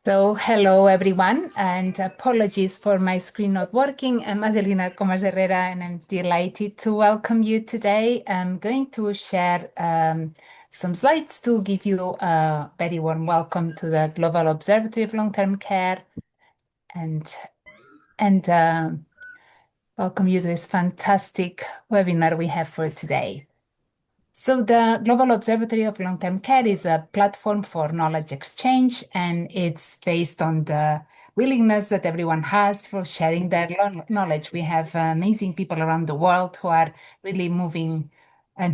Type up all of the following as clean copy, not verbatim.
Hello everyone, and apologies for my screen not working. I'm Adelina Comas Herrera, and I'm delighted to welcome you today. I'm going to share some slides to give you a very warm welcome to the Global Observatory of Long-Term Care and and welcome you to this fantastic webinar we have for today. So the Global Observatory of Long-Term Care is a platform for knowledge exchange, and it's based on the willingness that everyone has for sharing their knowledge. We have amazing people around the world who are really moving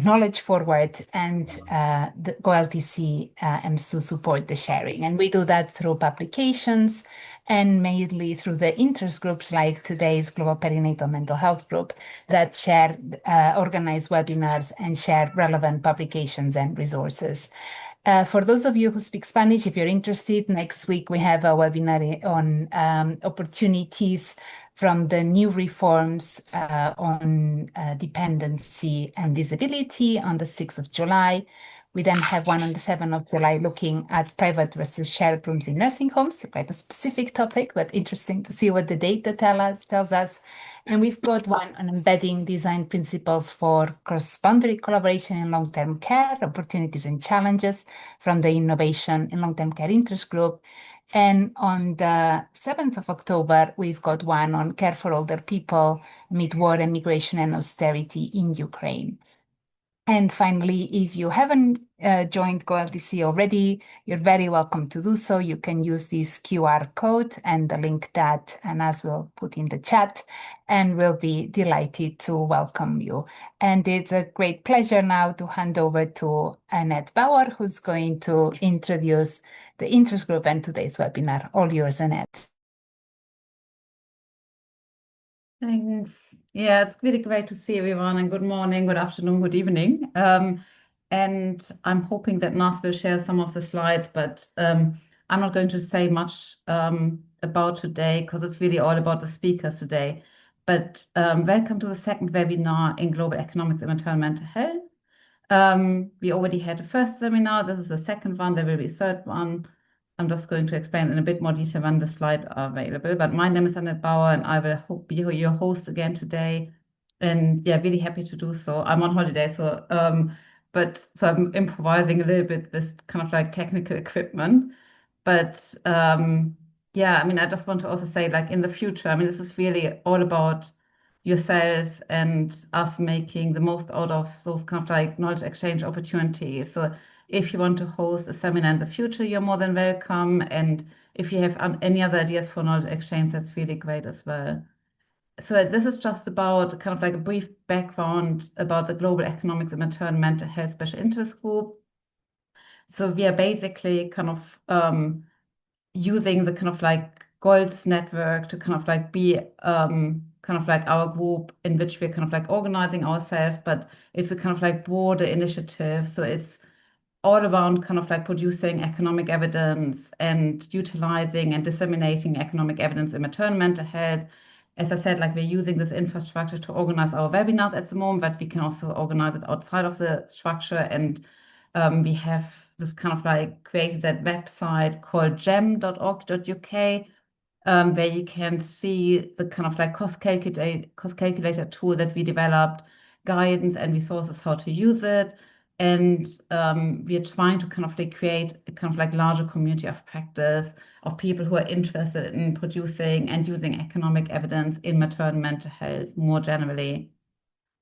knowledge forward, and the GOLTC aims to support the sharing. And we do that through publications and mainly through the interest groups like today's Global Perinatal Mental Health Group that share, organize webinars and share relevant publications and resources. For those of you who speak Spanish, if you're interested, next week we have a webinar on opportunities from the new reforms on dependency and disability on the 6th of July. We then have one on the 7th of July looking at private versus shared rooms in nursing homes, quite a specific topic, but interesting to see what the data tells us. And we've got one on embedding design principles for cross-boundary collaboration in long-term care, opportunities and challenges from the Innovation in Long-Term Care Interest Group. And on the 7th of October, we've got one on care for older people, mid-war and migration and austerity in Ukraine. And finally, if you haven't joined GOLTC already, you're very welcome to do so. You can use this QR code and the link that Anas will put in the chat, and we'll be delighted to welcome you. And it's a great pleasure now to hand over to Annette Bauer, who's going to introduce the interest group and today's webinar. All yours, Annette. Thanks. Yeah, it's really great to see everyone, and good morning, good afternoon, good evening. And I'm hoping that Nas will share some of the slides, but I'm not going to say much about today because it's really all about the speakers today. But welcome to the second webinar in Global Economics and Maternal Mental Health. We already had a first seminar. This is the second one. There will be a third one. I'm just going to explain in a bit more detail when the slides are available. But my name is Annette Bauer, and I will be your host again today. And yeah, really happy to do so. I'm on holiday, so I'm improvising a little bit with kind of like technical equipment. But yeah, I mean, I just want to also say, like in the future, I mean, this is really all about yourselves and us making the most out of those kind of like knowledge exchange opportunities. So if you want to host a seminar in the future, you're more than welcome. And if you have any other ideas for knowledge exchange, that's really great as well. So this is just about kind of like a brief background about the Global Economics and Maternal Mental Health Special Interest Group. So we are basically kind of using the kind of like GOLTS network to kind of like be kind of like our group in which we're kind of like organizing ourselves, but it's a kind of like broader initiative. So it's all around kind of like producing economic evidence and utilizing and disseminating economic evidence in maternal mental health. As I said, like we're using this infrastructure to organize our webinars at the moment, but we can also organize it outside of the structure. And we have this kind of like created that website called gem.org.uk, where you can see the kind of like cost calculator tool that we developed, guidance and resources how to use it. And we are trying to kind of like create a kind of like larger community of practice of people who are interested in producing and using economic evidence in maternal mental health more generally.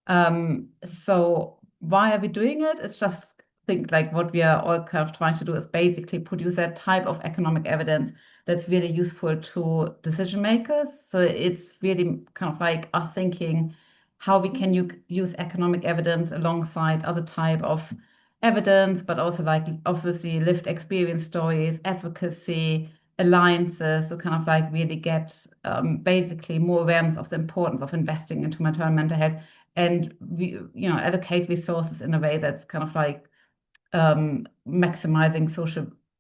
So why are we doing it? It's just think like what we are all kind of trying to do is basically produce that type of economic evidence that's really useful to decision makers. So it's really kind of like us thinking how we can use economic evidence alongside other type of evidence, but also like obviously lived experience stories, advocacy, alliances, to kind of like really get basically more awareness of the importance of investing into maternal mental health, and we allocate resources in a way that's kind of like maximizing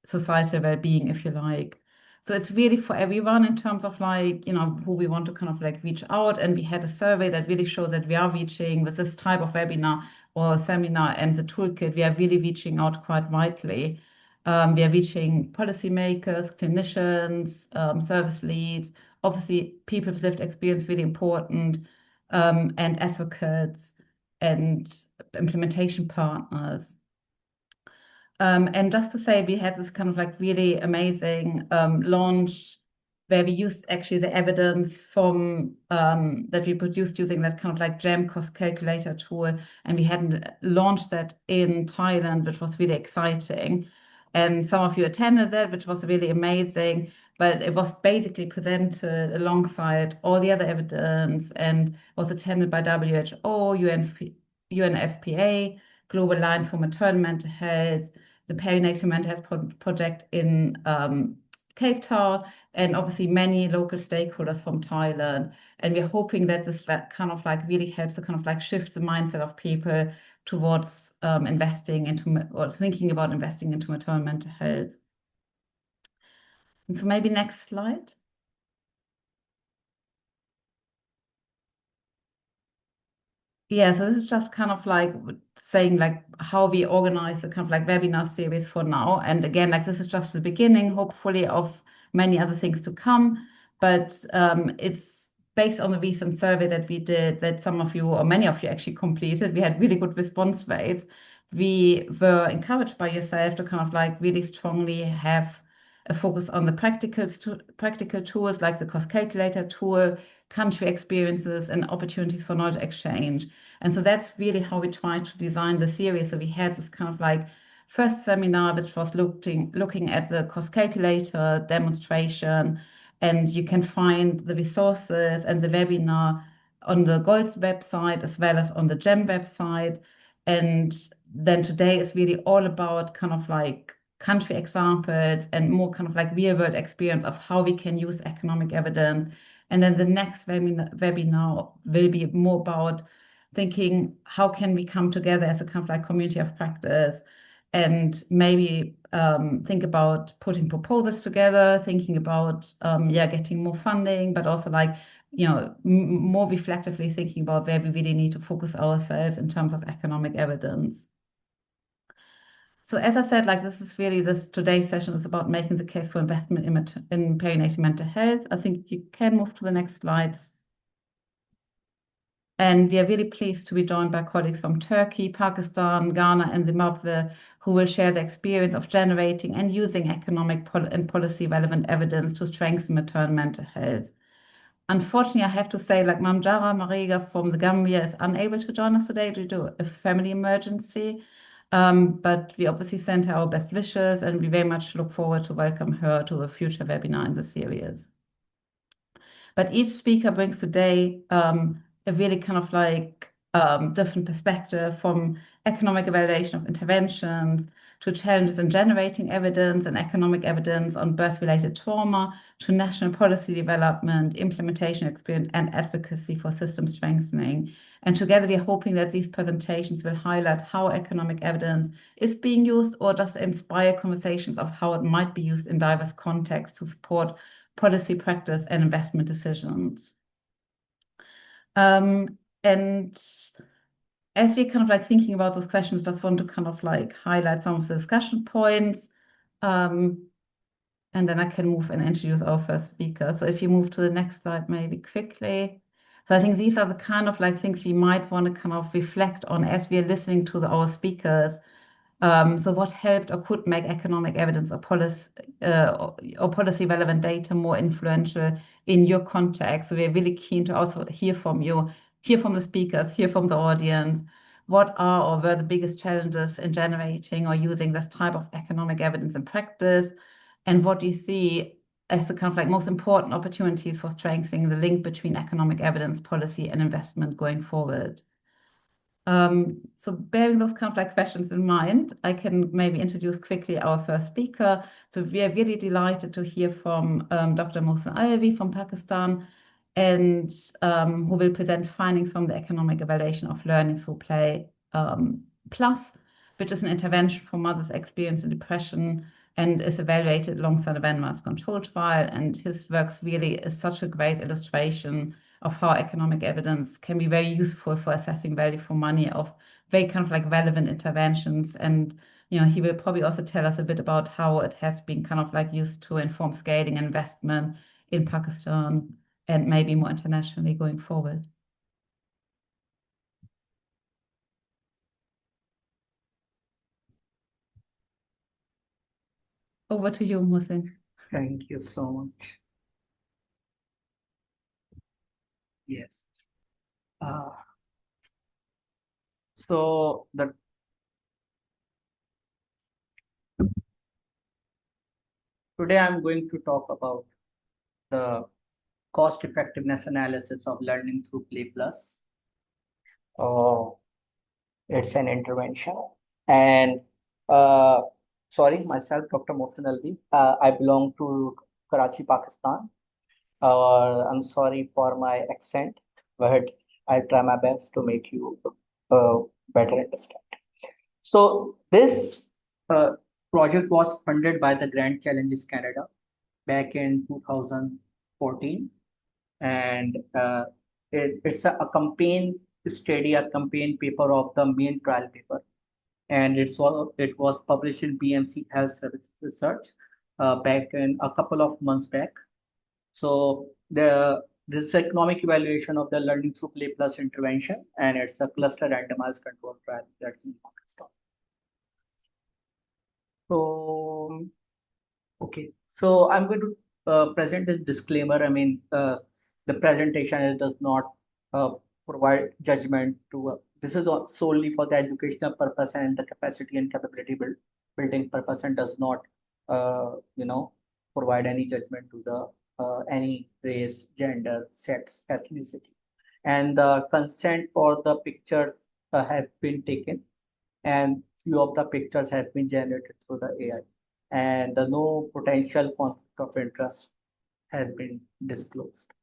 societal well-being, if you like. So it's really for everyone in terms of like, who we want to kind of like reach out. And we had a survey that really showed that we are reaching with this type of webinar or seminar and the toolkit, we are really reaching out quite widely. We are reaching policymakers, clinicians, service leads, obviously people with lived experience, really important, and advocates and implementation partners. And just to say, we had this kind of like really amazing launch where we used actually the evidence from that we produced using that kind of like GEM cost calculator tool, and we hadn't launched that in Thailand, which was really exciting. And some of you attended that, which was really amazing. But it was basically presented alongside all the other evidence and was attended by WHO, UNFPA, Global Alliance for Maternal Mental Health, the Perinatal Mental Health Project in Cape Town, and obviously many local stakeholders from Thailand. And we're hoping that this kind of like really helps to kind of like shift the mindset of people towards investing into or thinking about investing into maternal mental health. And so maybe next slide. Yeah, so this is just kind of like saying like how we organize the kind of like webinar series for now. And again, like this is just the beginning, hopefully, of many other things to come. But it's based on the recent survey that we did that some of you or many of you actually completed. We had really good response rates. We were encouraged by yourself to kind of like really strongly have a focus on the practical tools like the cost calculator tool, country experiences, and opportunities for knowledge exchange. And so that's really how we tried to design the series. So we had this kind of like first seminar, which was looking at the cost calculator demonstration, and you can find the resources and the webinar on the GOLTC website as well as on the GEM website. And then today is really all about kind of like country examples and more kind of like real world experience of how we can use economic evidence. And then the next webinar will be more about thinking how can we come together as a kind of like community of practice and maybe think about putting proposals together, thinking about getting more funding, but also like more reflectively thinking about where we really need to focus ourselves in terms of economic evidence. So as I said, like this today's session is about making the case for investment in perinatal mental health. I think you can move to the next slides. And we are really pleased to be joined by colleagues from Turkey, Pakistan, Ghana, and Zimbabwe, who will share the experience of generating and using economic and policy relevant evidence to strengthen maternal mental health. Unfortunately, I have to say, like Mamjara Mariga from the Gambia is unable to join us today due to a family emergency. But we obviously send her our best wishes, and we very much look forward to welcome her to a future webinar in the series. But each speaker brings today a really kind of like different perspective, from economic evaluation of interventions to challenges in generating evidence and economic evidence on birth-related trauma, to national policy development, implementation experience, and advocacy for system strengthening. And together we are hoping that these presentations will highlight how economic evidence is being used, or just inspire conversations of how it might be used in diverse contexts to support policy practice and investment decisions. And as we're kind of like thinking about those questions, just want to kind of like highlight some of the discussion points. And then I can move and introduce our first speaker. So if you move to the next slide, maybe quickly. So I think these are the kind of like things we might want to kind of reflect on as we are listening to our speakers. So what helped or could make economic evidence or policy relevant data more influential in your context? So we're really keen to also hear from you, hear from the speakers, hear from the audience. What are or were the biggest challenges in generating or using this type of economic evidence in practice? And what do you see as the kind of like most important opportunities for strengthening the link between economic evidence, policy, and investment going forward? So bearing those kind of like questions in mind, I can maybe introduce quickly our first speaker. So we are really delighted to hear from Dr. Mohsen Alvi from Pakistan, and who will present findings from the economic evaluation of learning through play plus, which is an intervention for mothers experiencing depression and is evaluated alongside a randomized control trial. And his works really is such a great illustration of how economic evidence can be very useful for assessing value for money of very kind of like relevant interventions. And he will probably also tell us a bit about how it has been kind of like used to inform scaling investment in Pakistan and maybe more internationally going forward. Over to you, Mohsin. Thank you so much. Yes. Uh, so today I'm going to talk about the cost effectiveness analysis of learning through Play Plus. It's an intervention. And sorry, myself, Dr. Mohsin Alvi. I belong to Karachi, Pakistan. I'm sorry for my accent, but I'll try my best to make you better understand. So this project was funded by the Grand Challenges Canada back in 2014, and it's a campaign study, a campaign paper of the main trial paper, and it was published in BMC Health Services Research back in a couple of months back. So this economic evaluation of the learning through play plus intervention, and it's a cluster randomized control trial that's in Pakistan. So okay, so I'm going to present this disclaimer. I mean, the presentation it does not provide judgment to. This is solely for the educational purpose and the capacity and capability building purpose, and does not, provide any judgment to the any race, gender, sex, ethnicity. And the consent for the pictures have been taken, and few of the pictures have been generated through the AI, and no potential conflict of interest has been disclosed.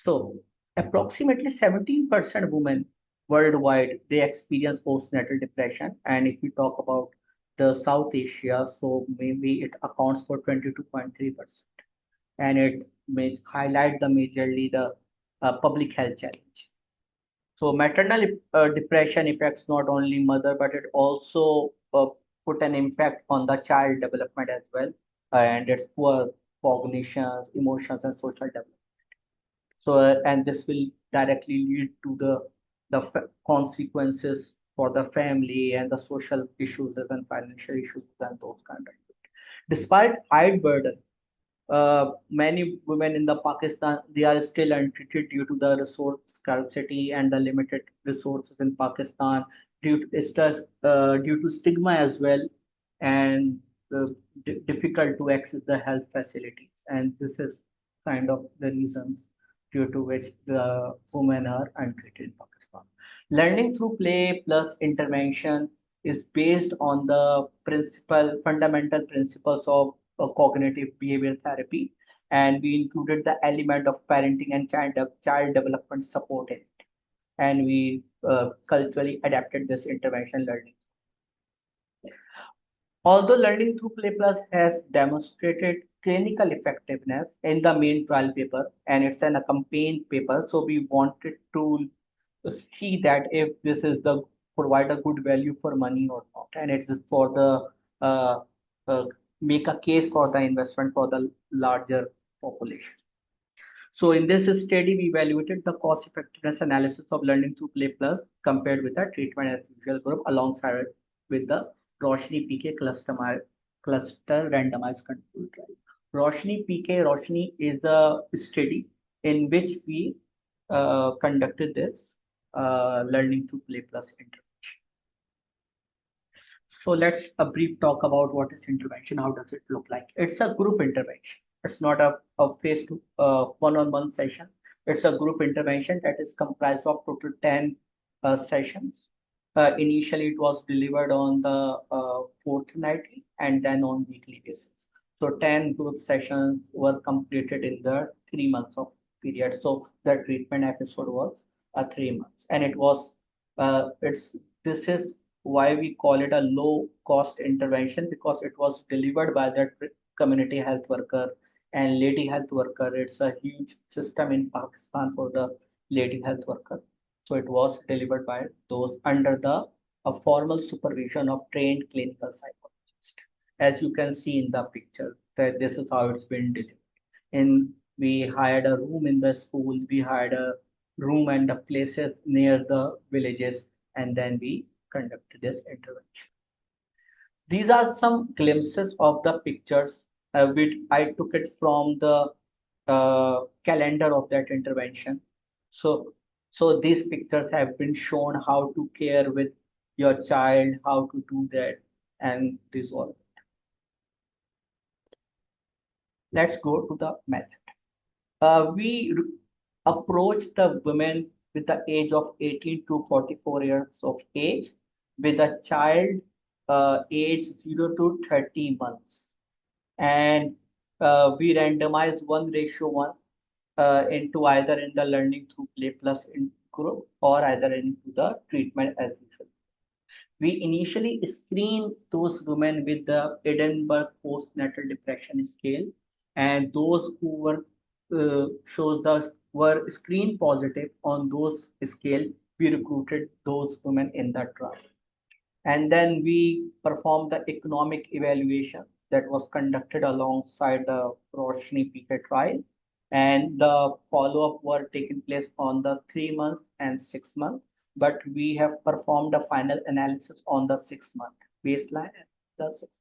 So approximately 17% women worldwide, they experience postnatal depression. And if we talk about the South Asia, so maybe it accounts for 22.3%. And it may highlight the majorly the public health challenge. So maternal depression affects not only mother, but it also put an impact on the child development as well, and its poor cognition, emotions, and social development. So, and this will directly lead to the consequences for the family and the social issues and financial issues and those kind of. Despite high burden, many women in the Pakistan, they are still untreated due to the resource scarcity and the limited resources in Pakistan, due to stigma as well, and difficult to access the health facilities. And this is kind of the reasons due to which the women are untreated in Pakistan. Learning through play plus intervention is based on the fundamental principles of cognitive behavior therapy, and we included the element of parenting and child development support in it, and we culturally adapted this intervention learning. Although learning through Play Plus has demonstrated clinical effectiveness in the main trial paper, and it's an accompanied paper, so we wanted to see that if this is the provide a good value for money or not, and it's for the uh, make a case for the investment for the larger population. So in this study, we evaluated the cost effectiveness analysis of learning through Play Plus compared with the treatment as usual group alongside with the Roshni PK cluster randomized control trial. Roshni is a study in which we conducted this learning through Play Plus intervention. So let's a brief talk about what is intervention. How does it look like? It's a group intervention. It's not a face to one-on-one session. It's a group intervention that is comprised of total 10 sessions. Initially, it was delivered on the fortnightly and then on weekly basis. So 10 group sessions were completed in the 3 months of period. So the treatment episode was 3 months, and it was this is why we call it a low cost intervention, because it was delivered by the community health worker and lady health worker. It's a huge system in Pakistan for the lady health worker. So it was delivered by those under the a formal supervision of trained clinical psychologists. As you can see in the picture, that this is how it's been delivered. We hired a room in the school, we hired a room and the places near the villages, and then we conducted this intervention. These are some glimpses of the pictures which I took it from the calendar of that intervention. So these pictures have been shown how to care with your child, how to do that, and this all. Let's go to the method. We approach the women with the age of 18 to 44 years of age with a child age 0 to 30 months. And we randomize 1:1 into either in the learning through play plus in group or either into the treatment as usual. We initially screen those women with the Edinburgh postnatal depression scale, and those who were screen positive on those scale. We recruited those women in that trial, and then we performed the economic evaluation that was conducted alongside the Roshni PK trial, and the follow-up were taking place on the 3 months and 6 months, but we have performed a final analysis on the 6 month baseline and the 6.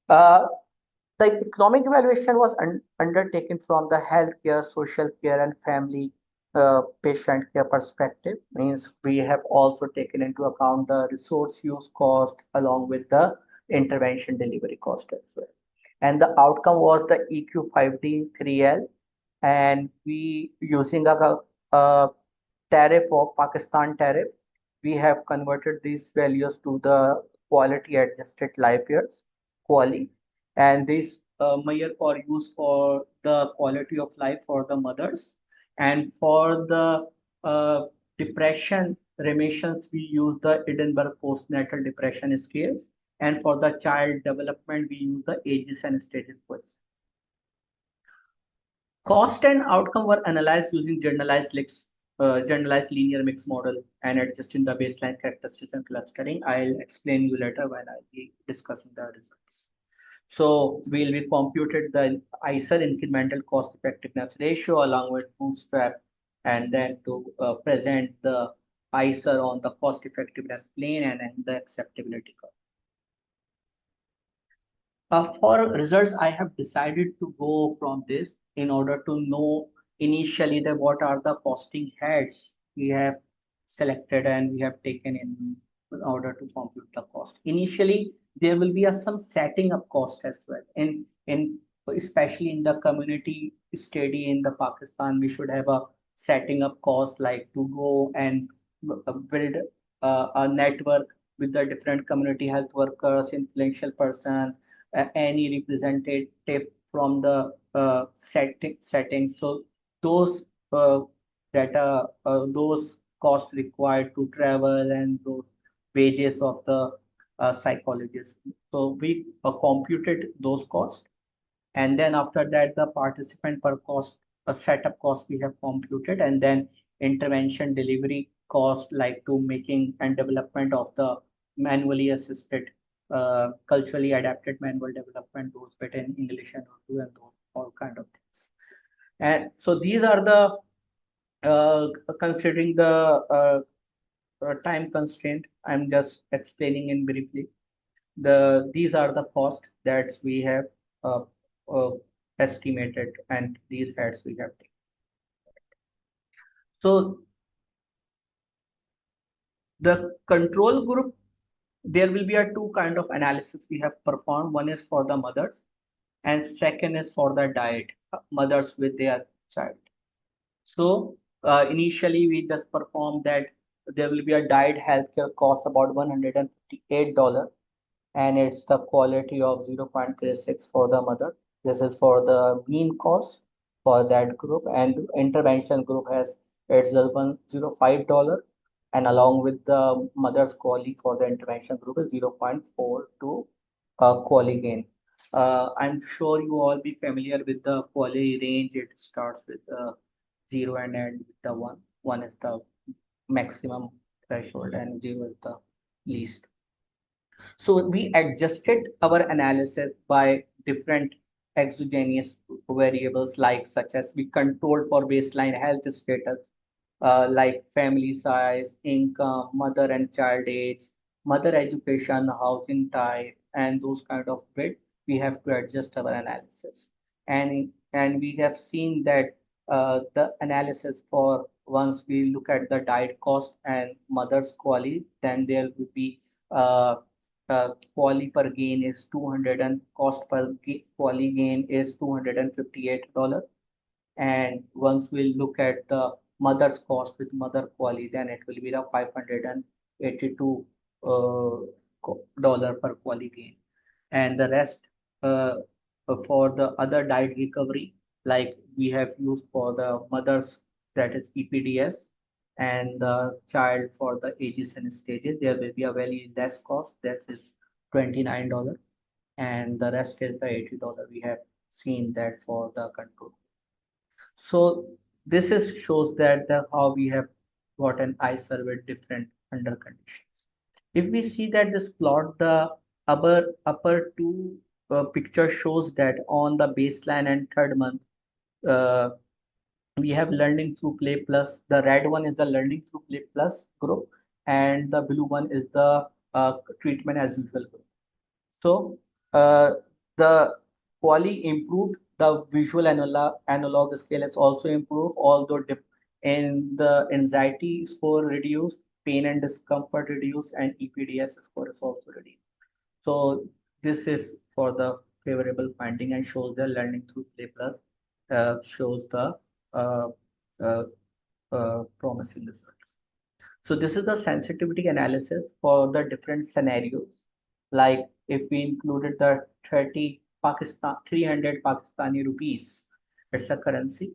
Uh, the economic evaluation was undertaken from the healthcare, social care, and family patient care perspective. Means we have also taken into account the resource use cost along with the intervention delivery cost as well. And the outcome was the EQ5D 3L, and we using a tariff of Pakistan tariff, we have converted these values to the quality adjusted life years, QALY, and this measure for use for the quality of life for the mothers, and for the depression remissions we use the Edinburgh postnatal depression scales, and for the child development we use the ages and stages quiz. Cost and outcome were analyzed using generalized linear mix model and adjusting the baseline characteristics and clustering. I'll explain you later when I'll be discussing the results. So we'll be computed the ICER incremental cost effectiveness ratio along with bootstrap, and then to present the ICER on the cost effectiveness plane and then the acceptability curve. For results, I have decided to go from this in order to know initially that what are the costing heads we have selected and we have taken in order to compute the cost. Initially, there will be some setting up cost as well. In especially in the community study in the Pakistan, we should have a setting up cost like to go and build a network with the different community health workers, influential person, any representative from the setting. So those those costs required to travel and those wages of the psychologists. So we computed those costs, and then after that the participant per cost, a setup cost we have computed, and then intervention delivery cost like to making and development of the manually assisted culturally adapted manual development, those bit in English and Urdu and those all kind of things. And so these are the considering the time constraint, I'm just explaining in briefly. These are the costs that we have uh, uh, estimated, and these heads we have taken. So the control group, there will be a two kind of analysis we have performed. One is for the mothers, and second is for the diet mothers with their child. So initially we just performed that there will be a diet healthcare cost about $158, and it's the quality of 0.36 for the mother. This is for the mean cost for that group, and intervention group has it's $105, and along with the mother's quality for the intervention group is 0.42 quality gain. I'm sure you all be familiar with the quality range. It starts with 0 and end with the 1. 1 is the maximum threshold and 0 is the least. So we adjusted our analysis by different exogenous variables like such as we controlled for baseline health status, like family size, income, mother and child age, mother education, housing type, and those kind of bit. We have to adjust our analysis, and we have seen that the analysis for once we look at the diet cost and mother's quality, then there will be uh, quality per gain is 200 and cost per quality gain is $258. And once we look at the mother's cost with mother quality, then it will be the 582 dollar per quality gain. And the rest uh, for the other diet recovery, like we have used for the mothers, that is EPDS, and the child for the ages and stages, there will be a very less cost, that is $29, and the rest is the $80. We have seen that for the control. So this is shows that how we have got an eye survey different under conditions. If we see that this plot, the upper two picture shows that on the baseline and third month, uh, we have learning through play plus. The red one is the learning through play plus group, and the blue one is the treatment as usual group. So uh, the quali improved, the visual analog scale is also improved, although in the anxiety score reduced, pain and discomfort reduced, and EPDS score is also reduced. So this is for the favorable finding and shows the learning through play plus shows the uh, uh, promising results. So this is the sensitivity analysis for the different scenarios. Like if we included the 300 Pakistani rupees, it's a currency,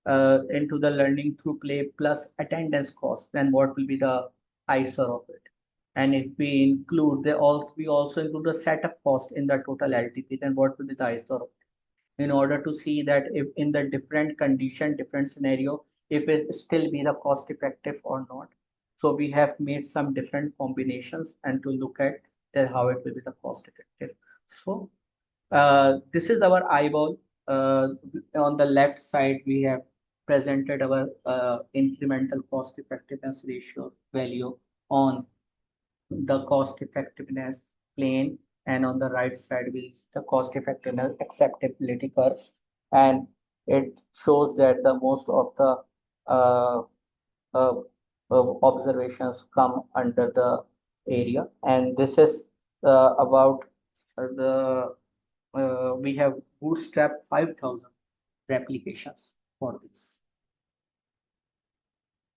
into the learning through play plus attendance cost, then what will be the ISR of it? And if we include we also include the setup cost in the total LTP, then what will be the ISR of it? In order to see that if in the different condition, different scenario, if it still be the cost effective or not. So we have made some different combinations and to look at that how it will be the cost effective. So this is our eyeball. On the left side, we have presented our incremental cost effectiveness ratio value on the cost effectiveness plane, and on the right side is the cost effectiveness acceptability curve, and it shows that the most of the uh, uh, observations come under the area, and this is about the we have bootstrapped 5,000 replications for this.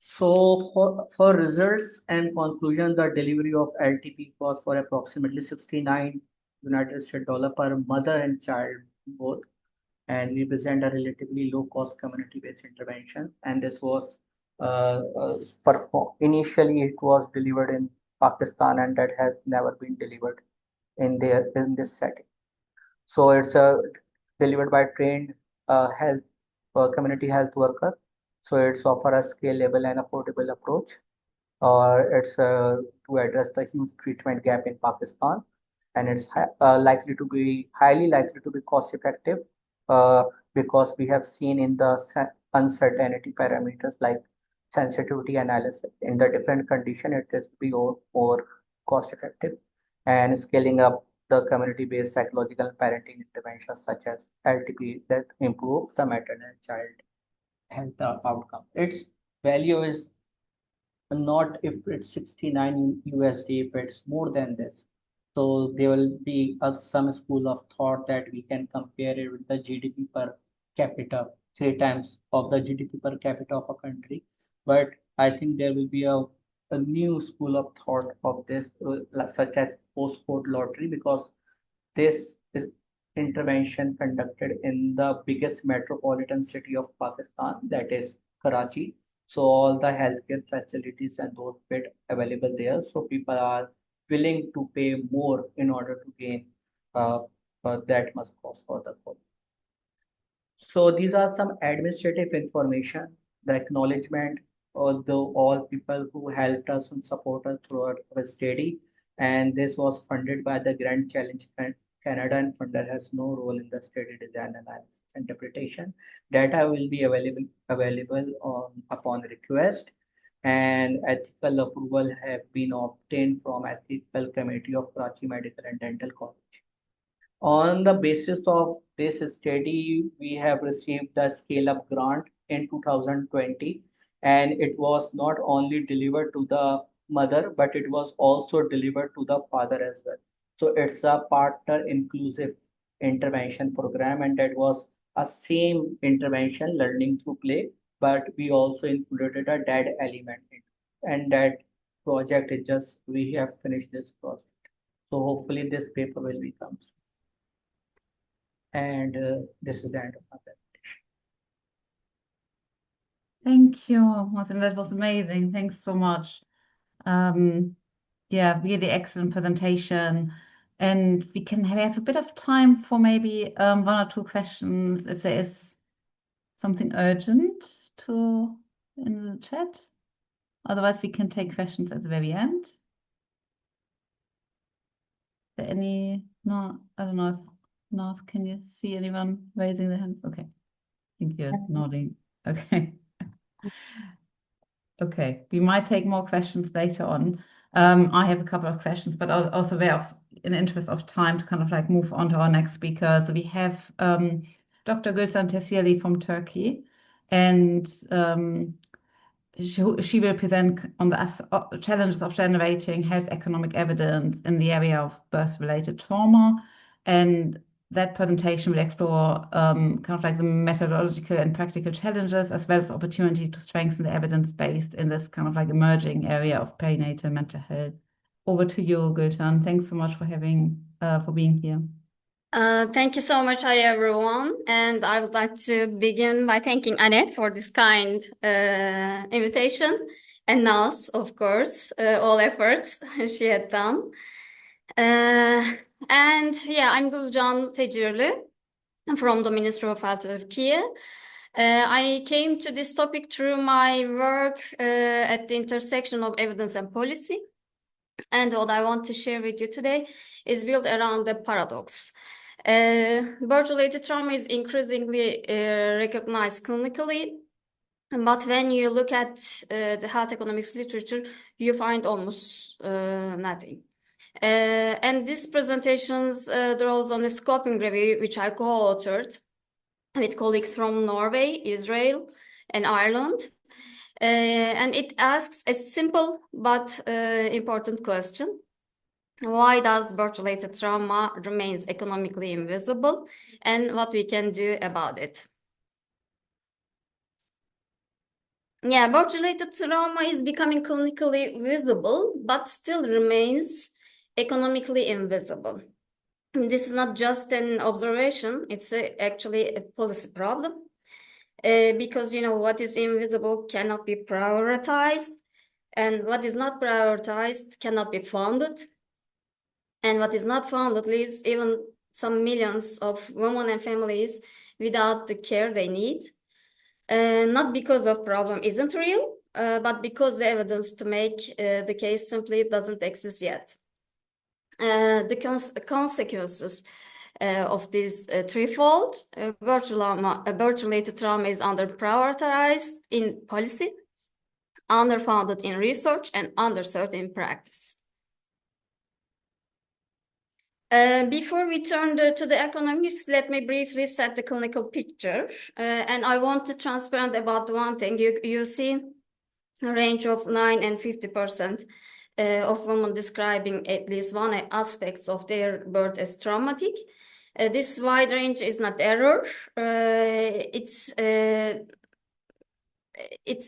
So for results and conclusion, the delivery of LTP was for approximately 69 United States dollar per mother and child both, and we present a relatively low cost community-based intervention. And this was initially it was delivered in Pakistan, and that has never been delivered in this setting. So it's delivered by trained health community health worker. So it's offer a scalable and affordable approach, or it's to address the huge treatment gap in Pakistan, and it's likely to be highly likely to be cost effective uh, because we have seen in the uncertainty parameters like sensitivity analysis in the different condition it is be more cost effective, and scaling up the community-based psychological parenting interventions such as LTP that improve the maternal and child health outcome. Its value is not if it's 69 USD, if it's more than this. So there will be some school of thought that we can compare it with the GDP per capita, 3 times of the GDP per capita of a country. But I think there will be a new school of thought of this, such as postcode lottery, because this is intervention conducted in the biggest metropolitan city of Pakistan, that is Karachi. So all the healthcare facilities and those bed available there. So people are willing to pay more in order to gain uh, that much cost for the quality. So these are some administrative information, the acknowledgement all people who helped us and support us throughout our study. And this was funded by the Grand Challenge Canada, and funder has no role in the study design, analysis, and interpretation. Data will be available upon request, and ethical approval have been obtained from Ethical Committee of Karachi Medical and Dental College. On the basis of this study, we have received the scale up grant in 2020, and it was not only delivered to the mother, but it was also delivered to the father as well. So it's a partner inclusive intervention program, and that was a same intervention learning through play, but we also included a dad element in it. And that project is just we have finished this project. So hopefully this paper will become. And this is the end of my presentation. Thank you, Martin. That was amazing. Thanks so much. Yeah, really excellent presentation. And we can have a bit of time for maybe one or two questions if there is something urgent in the chat. Otherwise, we can take questions at the very end. Is there any? No, I don't know if North, can you see anyone raising their hands? Okay, I think you're nodding. Okay. Okay, we might take more questions later on. I have a couple of questions, but I'll also in the interest of time to kind of like move on to our next speaker. So we have Dr. Gülcan Tesirli from Turkey, and she will present on the challenges of generating health economic evidence in the area of birth-related trauma. And that presentation will explore kind of like the methodological and practical challenges, as well as opportunity to strengthen the evidence based in this kind of like emerging area of perinatal mental health. Over to you, Gülcan. Thanks so much for being here. Thank you so much. Hi, everyone. And I would like to begin by thanking Annette for this kind invitation, and Naz, of course, all efforts she had done. And yeah, I'm Gülcan Tesirli from the Ministry of Health Türkiye. I came to this topic through my work at the intersection of evidence and policy. And what I want to share with you today is built around the paradox. Birth-related trauma is increasingly recognized clinically, but when you look at the health economics literature, you find almost nothing. And this presentation draws on a scoping review, which I co-authored with colleagues from Norway, Israel, and Ireland. And it asks a simple but important question. Why does birth-related trauma remains economically invisible, and what we can do about it? Yeah, birth-related trauma is becoming clinically visible, but still remains economically invisible. This is not just an observation, it's actually a policy problem. Because, you know, what is invisible cannot be prioritized, and what is not prioritized cannot be funded. And what is not funded leaves even some millions of women and families without the care they need. Not because of problem isn't real, but because the evidence to make the case simply doesn't exist yet. The consequences of this threefold: birth-related trauma is under-prioritized in policy, underfunded in research, and underserved in practice. Before we turn to the economics, let me briefly set the clinical picture. And I want to be transparent about one thing. You see a range of 9 and 50% of women describing at least one aspect of their birth as traumatic. This wide range is not error. It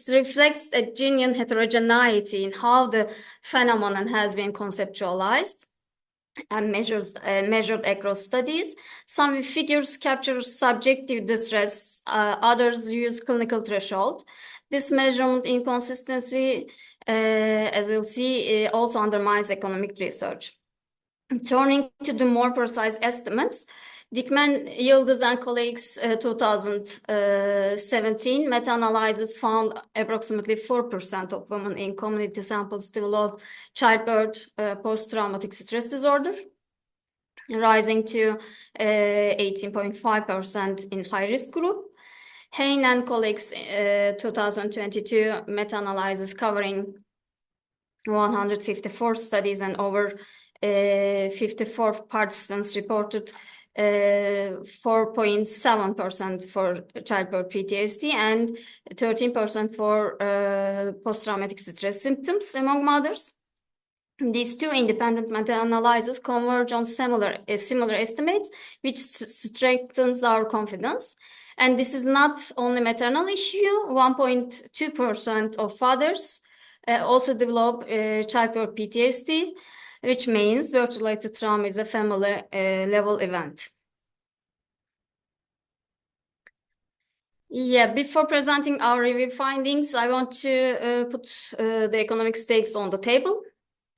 reflects a genuine heterogeneity in how the phenomenon has been conceptualized and measured across studies. Some figures capture subjective distress, others use clinical threshold. This measurement inconsistency, as we'll see, also undermines economic research. Turning to the more precise estimates, Dikmen, Yıldız and colleagues 2017 meta-analysis found approximately 4% of women in community samples develop childbirth post-traumatic stress disorder, rising to 18.5% in high-risk group. Hein and colleagues 2022 meta-analysis covering 154 studies and over 54 participants reported 4.7% for childbirth PTSD and 13% for post-traumatic stress symptoms among mothers. These two independent meta-analyses converge on similar estimates, which strengthens our confidence. And this is not only maternal issue. 1.2% of fathers also develop childbirth PTSD, which means birth-related trauma is a family level event. Yeah, before presenting our review findings, I want to put the economic stakes on the table.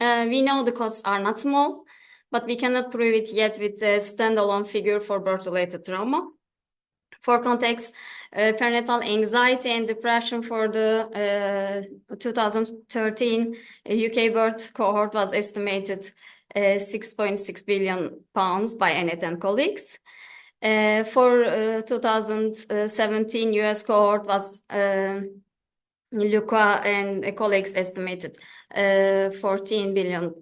We know the costs are not small, but we cannot prove it yet with a standalone figure for birth-related trauma. For context, perinatal anxiety and depression for the 2013 UK birth cohort was estimated £6.6 billion by Annette and colleagues. For 2017 US cohort was Luca and colleagues estimated $14 billion.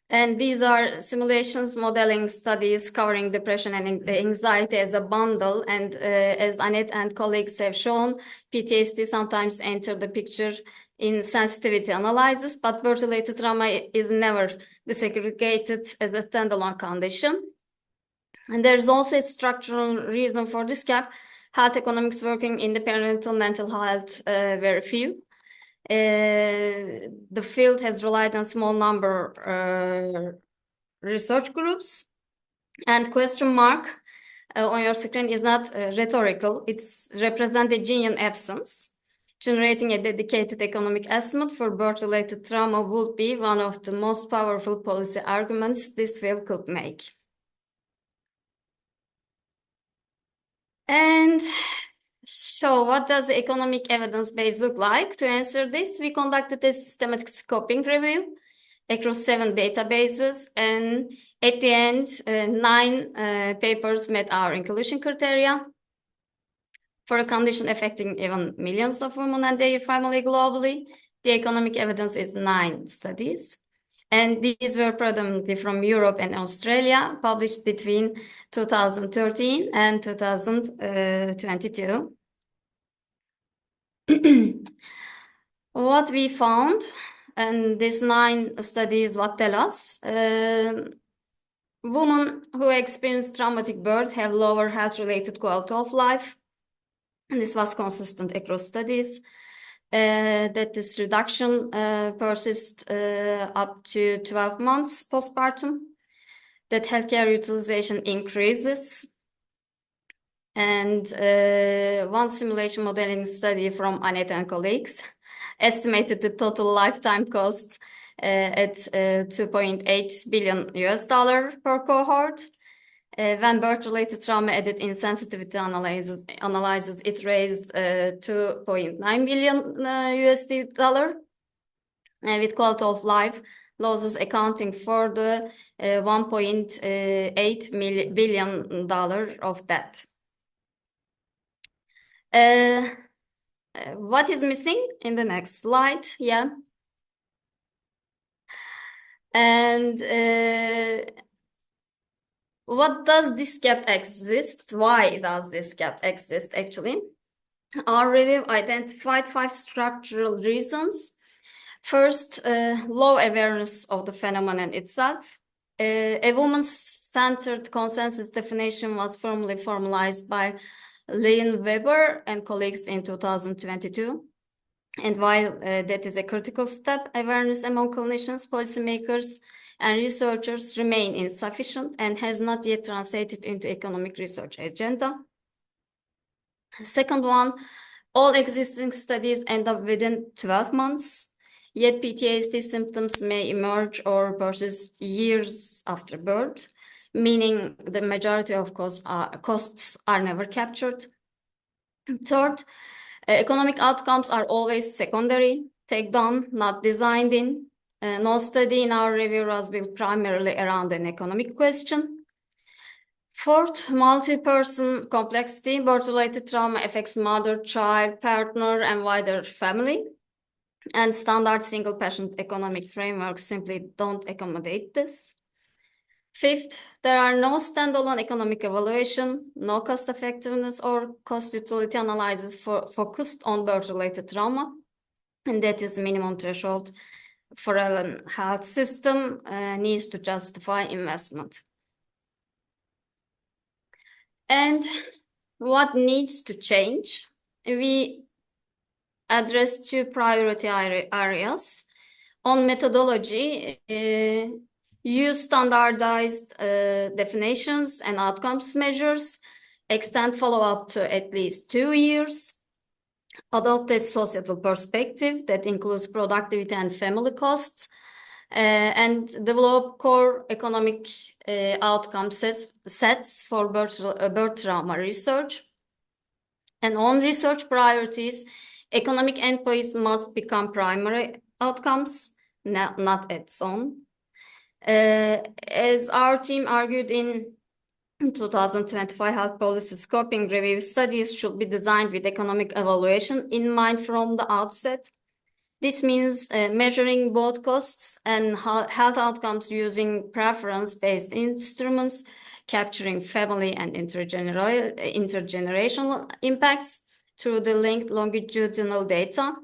And these are simulations, modeling studies covering depression and anxiety as a bundle. And as Annette and colleagues have shown, PTSD sometimes enter the picture in sensitivity analysis, but birth-related trauma is never disaggregated as a standalone condition. And there is also a structural reason for this gap. Health economics working in the perinatal mental health very few. The field has relied on small number research groups, and question mark on your screen is not rhetorical. It's represent a genuine absence. Generating a dedicated economic estimate for birth-related trauma would be one of the most powerful policy arguments this field could make. And so what does the economic evidence base look like? To answer this, we conducted a systematic scoping review across 7 databases, and at the end, 9 papers met our inclusion criteria. For a condition affecting even millions of women and their family globally, the economic evidence is 9 studies. And these were predominantly from Europe and Australia, published between 2013 and 2022. What we found, and these 9 studies what tell us, women who experience traumatic birth have lower health-related quality of life. And this was consistent across studies. That this reduction persists up to 12 months postpartum, that healthcare utilization increases, and one simulation modeling study from Annette and colleagues estimated the total lifetime cost at $2.8 billion per cohort. When birth-related trauma added in sensitivity analysis, it raised $2.9 billion with quality of life losses accounting for the $1.8 billion of that. What is missing in the next slide? Yeah. And what does this gap exist? Why does this gap exist actually? Our review identified 5 structural reasons. First, low awareness of the phenomenon itself. A woman-centered consensus definition was formally formalized by Lynn Weber and colleagues in 2022. And while that is a critical step, awareness among clinicians, policymakers, and researchers remain insufficient and has not yet translated into economic research agenda. Second one, all existing studies end up within 12 months, yet PTSD symptoms may emerge or persist years after birth, meaning the majority of costs are never captured. Third, economic outcomes are always secondary, take on, not designed in. No study in our review was built primarily around an economic question. Fourth, multi-person complexity, birth-related trauma affects mother, child, partner, and wider family. And standard single-patient economic frameworks simply don't accommodate this. Fifth, there are no standalone economic evaluation, no cost-effectiveness or cost-utility analysis focused on birth-related trauma, and that is minimum threshold for a health system needs to justify investment. And what needs to change? We address two priority areas. On methodology, use standardized definitions and outcomes measures, extend follow-up to at least 2 years, adopt a societal perspective that includes productivity and family costs, and develop core economic outcome sets for birth trauma research. And on research priorities, economic endpoints must become primary outcomes, not its own. As our team argued in 2025 health policy scoping review, studies should be designed with economic evaluation in mind from the outset. This means measuring both costs and health outcomes using preference-based instruments, capturing family and intergenerational impacts through the linked longitudinal data.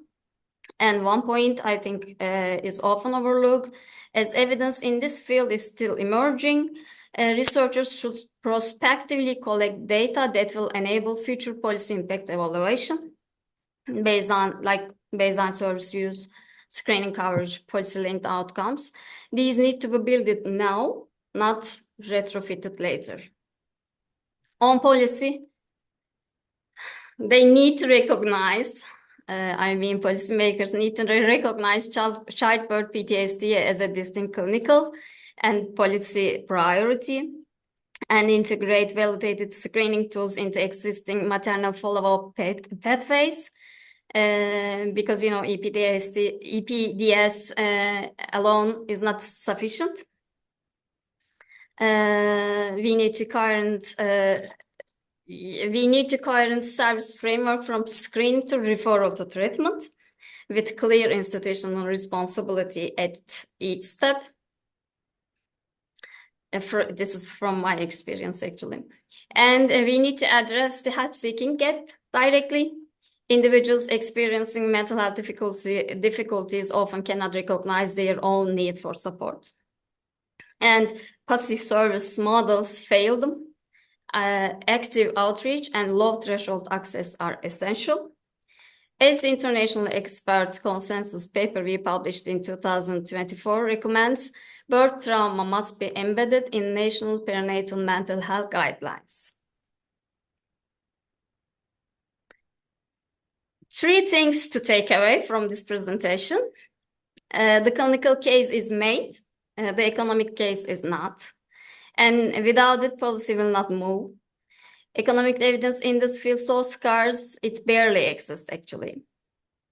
And one point I think is often overlooked, as evidence in this field is still emerging, researchers should prospectively collect data that will enable future policy impact evaluation based on service use, screening coverage, policy-linked outcomes. These need to be built now, not retrofitted later. On policy, they need to recognize, policymakers need to recognize childbirth PTSD as a distinct clinical and policy priority, and integrate validated screening tools into existing maternal follow-up pathways. Because EPDS alone is not sufficient. We need to coherent service framework from screening to referral to treatment, with clear institutional responsibility at each step. This is from my experience, actually. And we need to address the help-seeking gap directly. Individuals experiencing mental health difficulties often cannot recognize their own need for support. And passive service models fail them. Active outreach and low threshold access are essential. As the international expert consensus paper we published in 2024 recommends, birth trauma must be embedded in national perinatal mental health guidelines. 3 things to take away from this presentation. The clinical case is made, the economic case is not. And without it, policy will not move. Economic evidence in this field is so scarce, it barely exists, actually.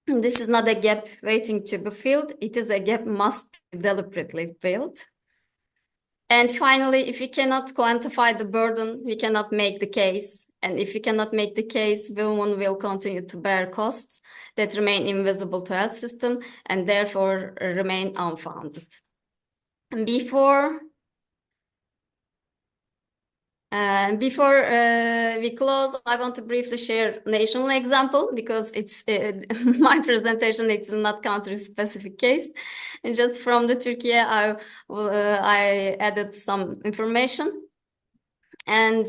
This is not a gap waiting to be filled. It is a gap must be deliberately filled. And finally, if we cannot quantify the burden, we cannot make the case. And if we cannot make the case, women will continue to bear costs that remain invisible to health system and therefore remain unfounded. And before we close, I want to briefly share national example because it's my presentation. It's not country-specific case. And just from the Turkey, I added some information. And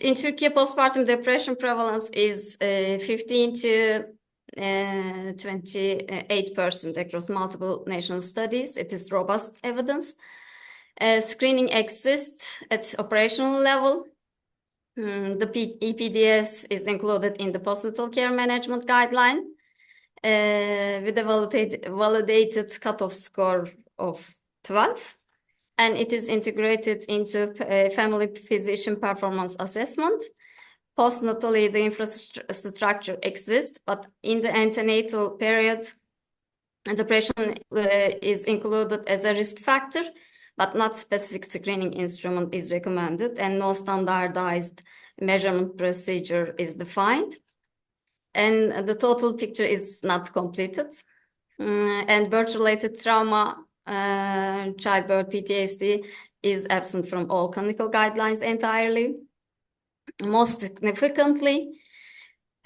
in Turkey, postpartum depression prevalence is 15 to 28% across multiple national studies. It is robust evidence. Screening exists at operational level. The EPDS is included in the postnatal care management guideline with a validated cutoff score of 12. and it is integrated into family physician performance assessment. Postnatally, the infrastructure exists, but in the antenatal period, depression is included as a risk factor, but not specific screening instrument is recommended, and no standardized measurement procedure is defined. And the total picture is not completed. And birth-related trauma, childbirth PTSD is absent from all clinical guidelines entirely. Most significantly,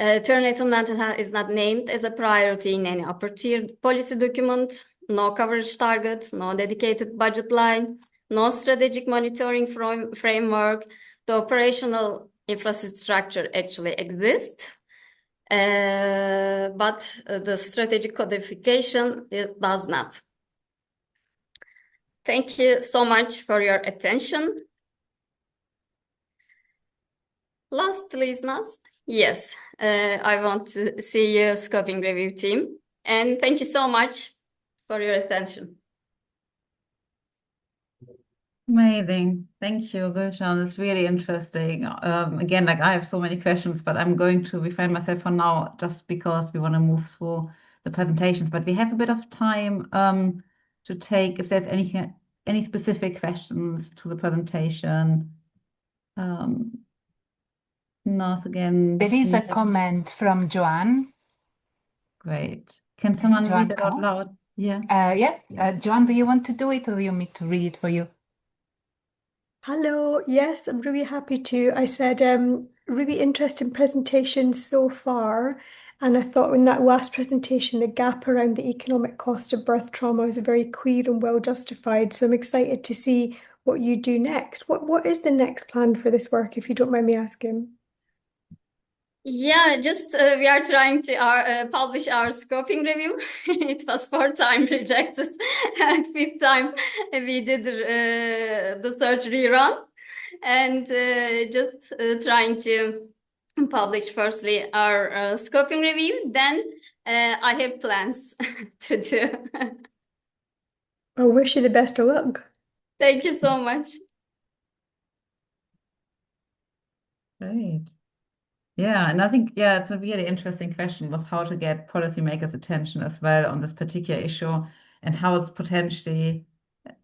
perinatal mental health is not named as a priority in any upper tier policy document, no coverage target, no dedicated budget line, no strategic monitoring framework. The operational infrastructure actually exists, but the strategic codification it does not. Thank you so much for your attention. Last, please, Naz. Yes, I want to see you, scoping review team. And thank you so much for your attention. Amazing. Thank you, Gulshan. It's really interesting. Again, like I have so many questions, but I'm going to refrain myself for now just because we want to move through the presentations. But we have a bit of time to take if there's any specific questions to the presentation. Naz, again. There is a comment from Joanne. Great. Can someone Joanne read it out loud? Yeah. Joanne, do you want to do it or do you want me to read it for you? Hello, yes, I'm really happy to. I said, really interesting presentation so far. And I thought in that last presentation, the gap around the economic cost of birth trauma was very clear and well justified. So I'm excited to see what you do next. What is the next plan for this work, if you don't mind me asking? Yeah, just we are trying to publish our scoping review. It was 4 times rejected, and 5th time we did the search rerun, and just trying to publish firstly our scoping review. Then I have plans to do. I wish you the best of luck. Thank you so much. Great. Yeah, and I think, yeah, it's a really interesting question of how to get policymakers' attention as well on this particular issue and how it's potentially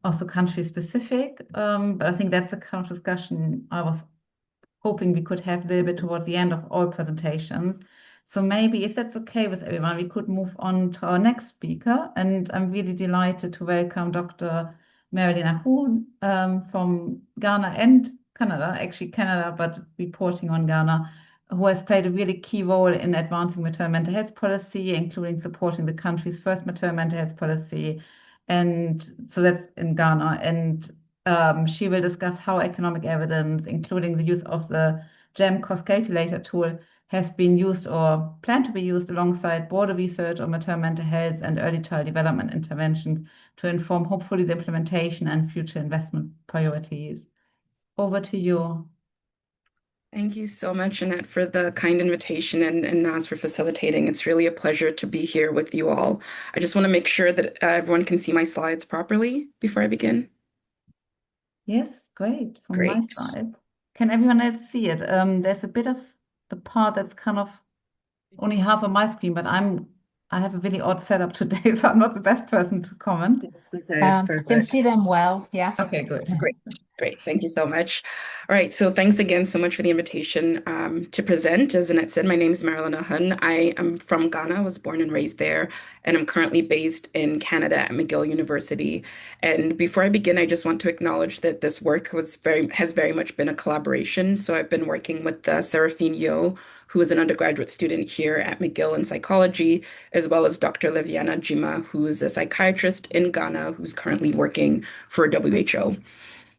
also country specific. But I think that's the kind of discussion I was hoping we could have a little bit towards the end of all presentations. So maybe if that's okay with everyone, we could move on to our next speaker. And I'm really delighted to welcome Dr. Marilyn Ahun from Ghana and Canada, actually Canada, but reporting on Ghana, who has played a really key role in advancing maternal mental health policy, including supporting the country's first maternal mental health policy. And so that's in Ghana. And she will discuss how economic evidence, including the use of the GEMMH cost calculator tool, has been used or planned to be used alongside broader research on maternal mental health and early child development interventions to inform, hopefully, the implementation and future investment priorities. Over to you. Thank you so much, Jeanette, for the kind invitation and Naz for facilitating. It's really a pleasure to be here with you all. I just want to make sure that everyone can see my slides properly before I begin. Yes, great. From Great. my side. Can everyone else see it? There's a bit of the part that's kind of only half of my screen, but I have a really odd setup today, so I'm not the best person to comment. It's okay, can see them well, yeah. Okay, good. Great. Thank you so much. All right. So thanks again so much for the invitation to present. As Annette said, my name is Marilyn Ahun. I am from Ghana. I was born and raised there, and I'm currently based in Canada at McGill University. And before I begin, I just want to acknowledge that this work has very much been a collaboration. So I've been working with Seraphine Yo, who is an undergraduate student here at McGill in psychology, as well as Dr. Liviana Jima, who is a psychiatrist in Ghana, who's currently working for WHO.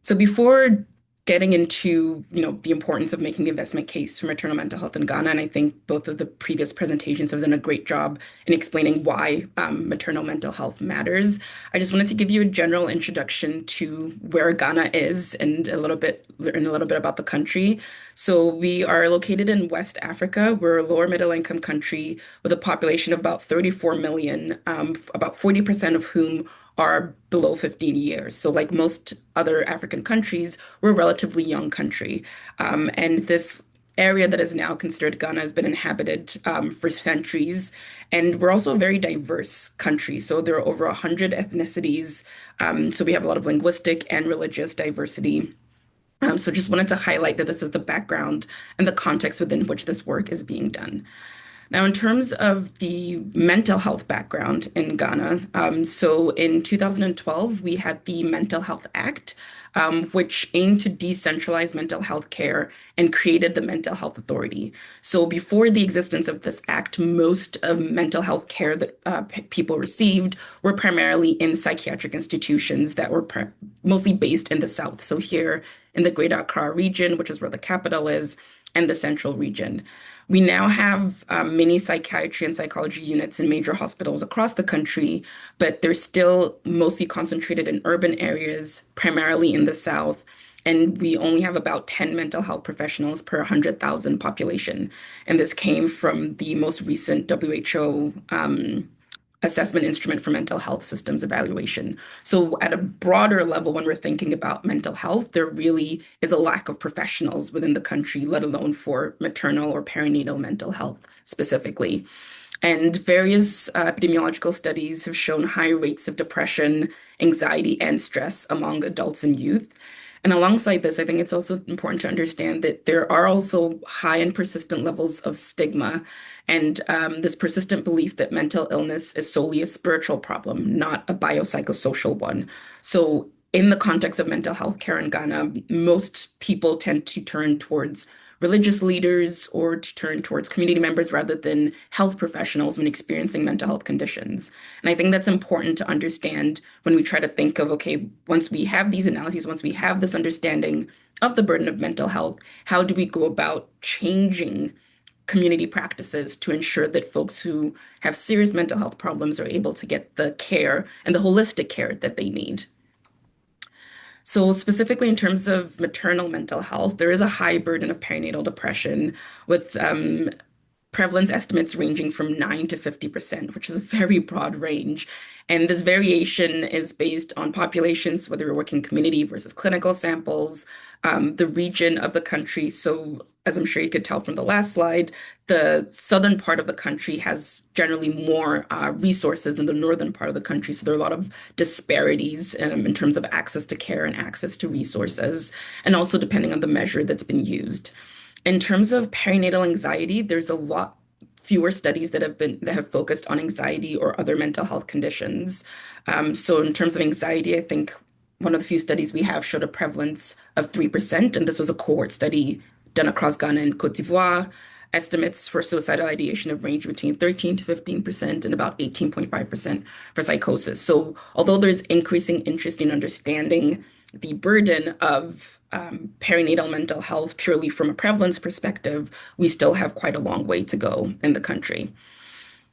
So before getting into, the importance of making the investment case for maternal mental health in Ghana, and I think both of the previous presentations have done a great job in explaining why maternal mental health matters, I just wanted to give you a general introduction to where Ghana is and learn a little bit about the country. So we are located in West Africa. We're a lower middle income country with a population of about 34 million, about 40% of whom are below 15 years. So like most other African countries, we're a relatively young country. And this area that is now considered Ghana has been inhabited for centuries. And we're also a very diverse country. So there are over 100 ethnicities. So we have a lot of linguistic and religious diversity. So just wanted to highlight that this is the background and the context within which this work is being done. Now, in terms of the mental health background in Ghana, so in 2012, we had the Mental Health Act, which aimed to decentralize mental health care and created the Mental Health Authority. So before the existence of this act, most of mental health care that people received were primarily in psychiatric institutions that were mostly based in the South. So here in the Greater Accra region, which is where the capital is, and the Central region. We now have many psychiatry and psychology units in major hospitals across the country, but they're still mostly concentrated in urban areas, primarily in the South. And we only have about 10 mental health professionals per 100,000 population. And this came from the most recent WHO assessment instrument for mental health systems evaluation. So at a broader level, when we're thinking about mental health, there really is a lack of professionals within the country, let alone for maternal or perinatal mental health specifically. And various epidemiological studies have shown high rates of depression, anxiety, and stress among adults and youth. And alongside this, I think it's also important to understand that there are also high and persistent levels of stigma and this persistent belief that mental illness is solely a spiritual problem, not a biopsychosocial one. So in the context of mental health care in Ghana, most people tend to turn towards religious leaders or to turn towards community members rather than health professionals when experiencing mental health conditions. And I think that's important to understand when we try to think of, okay, once we have these analyses, once we have this understanding of the burden of mental health, how do we go about changing community practices to ensure that folks who have serious mental health problems are able to get the care and the holistic care that they need? So specifically in terms of maternal mental health, there is a high burden of perinatal depression with prevalence estimates ranging from 9 to 50%, which is a very broad range. And this variation is based on populations, whether you're working community versus clinical samples, the region of the country. So as I'm sure you could tell from the last slide, the southern part of the country has generally more resources than the northern part of the country. So there are a lot of disparities in terms of access to care and access to resources, and also depending on the measure that's been used. In terms of perinatal anxiety, there's a lot fewer studies that have focused on anxiety or other mental health conditions. So in terms of anxiety, I think one of the few studies we have showed a prevalence of 3%, and this was a cohort study done across Ghana and Cote d'Ivoire. Estimates for suicidal ideation have ranged between 13 to 15% and about 18.5% for psychosis. So although there's increasing interest in understanding the burden of perinatal mental health purely from a prevalence perspective, we still have quite a long way to go in the country.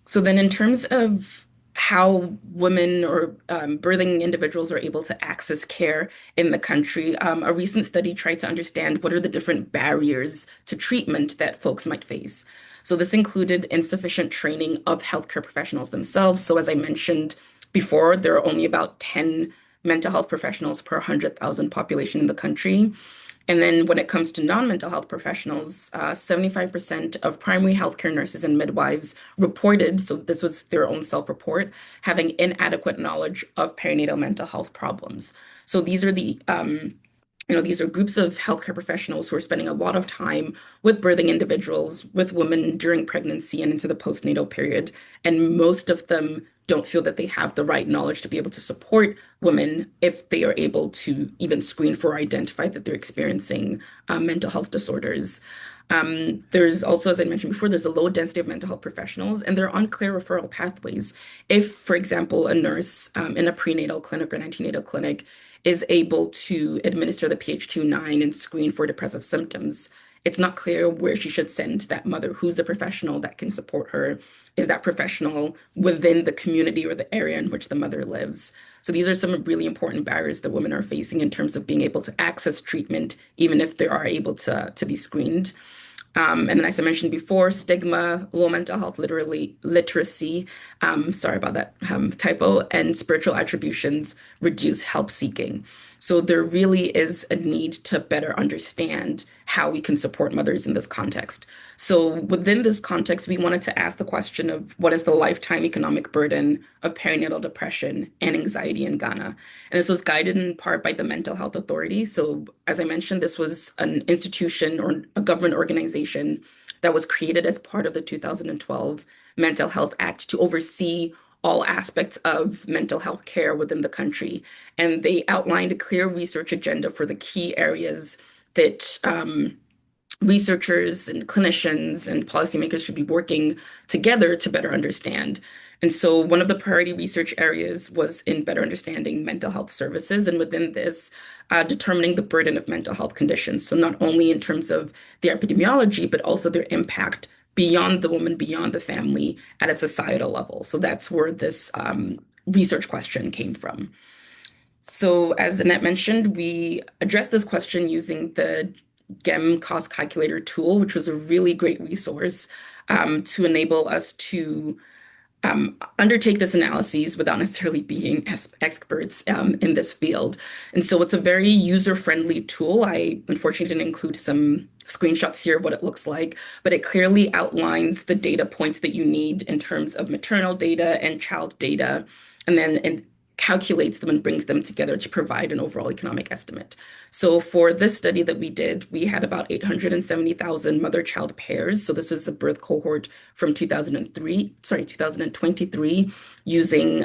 So then in terms of how women or birthing individuals are able to access care in the country, a recent study tried to understand what are the different barriers to treatment that folks might face. So this included insufficient training of healthcare professionals themselves. So as I mentioned before, there are only about 10 mental health professionals per 100,000 population in the country. And then when it comes to non-mental health professionals, 75% of primary healthcare nurses and midwives reported, so this was their own self-report, having inadequate knowledge of perinatal mental health problems. So these are these are groups of healthcare professionals who are spending a lot of time with birthing individuals, with women during pregnancy and into the postnatal period. And most of them don't feel that they have the right knowledge to be able to support women if they are able to even screen for or identify that they're experiencing mental health disorders. There's also, as I mentioned before, there's a low density of mental health professionals, and there are unclear referral pathways. If, for example, a nurse in a prenatal clinic or an antenatal clinic is able to administer the P.2 and screen for depressive symptoms, it's not clear where she should send that mother. Who's the professional that can support her? Is that professional within the community or the area in which the mother lives? So these are some really important barriers that women are facing in terms of being able to access treatment, even if they are able to be screened. And then, as I mentioned before, stigma, low mental health literacy, sorry about that typo, and spiritual attributions reduce help seeking. So there really is a need to better understand how we can support mothers in this context. So within this context, we wanted to ask the question of what is the lifetime economic burden of perinatal depression and anxiety in Ghana? And this was guided in part by the Mental Health Authority. So as I mentioned, this was an institution or a government organization that was created as part of the 2012 Mental Health Act to oversee all aspects of mental health care within the country. And they outlined a clear research agenda for the key areas that researchers and clinicians and policymakers should be working together to better understand. And so one of the priority research areas was in better understanding mental health services, and within this, determining the burden of mental health conditions. So not only in terms of the epidemiology, but also their impact beyond the woman, beyond the family at a societal level. So that's where this research question came from. So as Annette mentioned, we addressed this question using the GEMMH cost calculator tool, which was a really great resource to enable us to undertake this analysis without necessarily being experts in this field. And so it's a very user-friendly tool. I unfortunately didn't include some screenshots here of what it looks like, but it clearly outlines the data points that you need in terms of maternal data and child data, and then it calculates them and brings them together to provide an overall economic estimate. So for this study that we did, we had about 870,000 mother-child pairs. So this is a birth cohort from 2023, using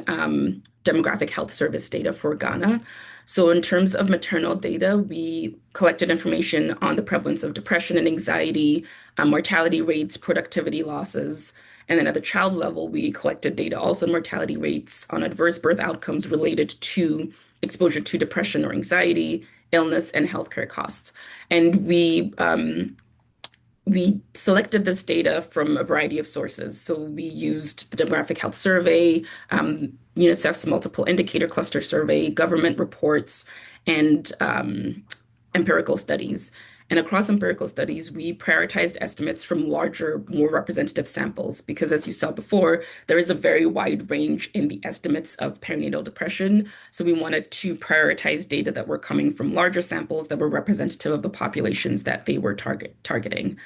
demographic health service data for Ghana. So in terms of maternal data, we collected information on the prevalence of depression and anxiety, mortality rates, productivity losses. And then at the child level, we collected data also on mortality rates, on adverse birth outcomes related to exposure to depression or anxiety, illness, and healthcare costs. And we selected this data from a variety of sources. So we used the Demographic Health Survey, UNICEF's Multiple Indicator Cluster Survey, government reports, and empirical studies. And across empirical studies, we prioritized estimates from larger, more representative samples, because as you saw before, there is a very wide range in the estimates of perinatal depression. So we wanted to prioritize data that were coming from larger samples that were representative of the populations that they were targeting.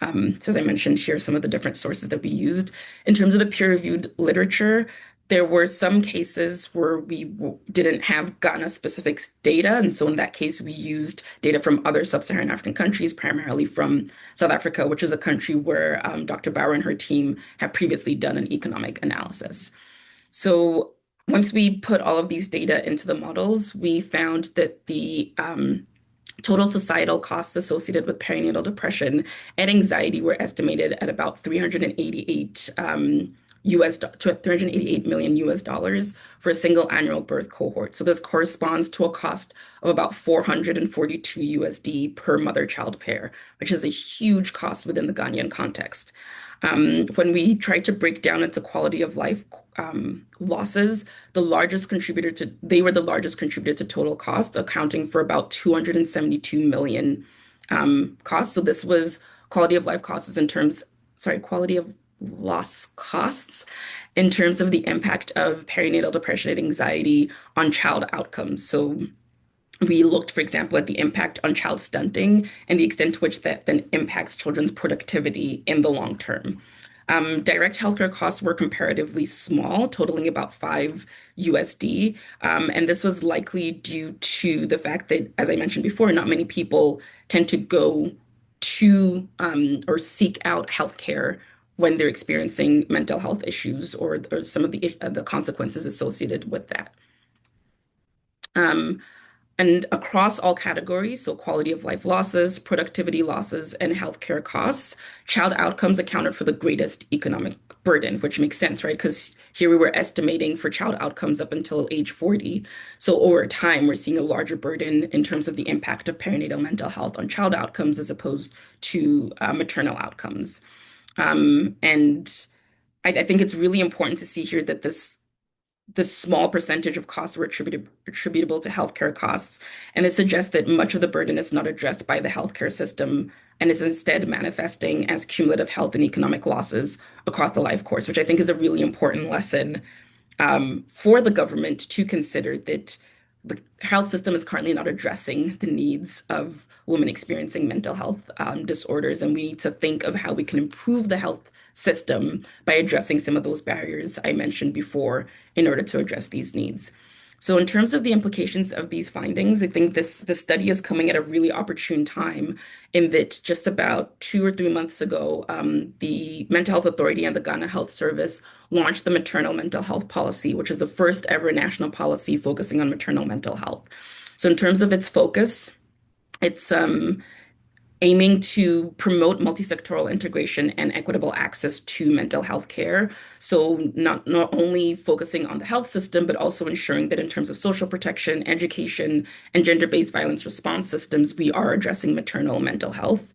So as I mentioned, here are some of the different sources that we used. In terms of the peer-reviewed literature, there were some cases where we didn't have Ghana-specific data. And so in that case, we used data from other sub-Saharan African countries, primarily from South Africa, which is a country where Dr. Bauer and her team have previously done an economic analysis. So once we put all of these data into the models, we found that the total societal costs associated with perinatal depression and anxiety were estimated at about $388 million for a single annual birth cohort. So this corresponds to a cost of about $442 USD per mother-child pair, which is a huge cost within the Ghanaian context. When we tried to break down into quality of life losses, they were the largest contributor to total cost, accounting for about 272 million costs. So this was quality of life costs quality of loss costs in terms of the impact of perinatal depression and anxiety on child outcomes. So we looked, for example, at the impact on child stunting and the extent to which that then impacts children's productivity in the long term. Direct healthcare costs were comparatively small, totaling about $5 USD. And this was likely due to the fact that, as I mentioned before, not many people tend to go to or seek out healthcare when they're experiencing mental health issues or some of the consequences associated with that. And across all categories, so quality of life losses, productivity losses, and healthcare costs, child outcomes accounted for the greatest economic burden, which makes sense, right? Because here we were estimating for child outcomes up until age 40. So over time, we're seeing a larger burden in terms of the impact of perinatal mental health on child outcomes as opposed to maternal outcomes. And I think it's really important to see here that this the small percentage of costs were attributable to healthcare costs. And it suggests that much of the burden is not addressed by the healthcare system and is instead manifesting as cumulative health and economic losses across the life course, which I think is a really important lesson for the government to consider, that the health system is currently not addressing the needs of women experiencing mental health disorders. And we need to think of how we can improve the health system by addressing some of those barriers I mentioned before in order to address these needs. So in terms of the implications of these findings, I think this study is coming at a really opportune time, in that just about 2 or 3 months ago, the Mental Health Authority and the Ghana Health Service launched the maternal mental health policy, which is the first ever national policy focusing on maternal mental health. So in terms of its focus, it's aiming to promote multi-sectoral integration and equitable access to mental health care. So not only focusing on the health system, but also ensuring that in terms of social protection, education, and gender-based violence response systems, we are addressing maternal mental health.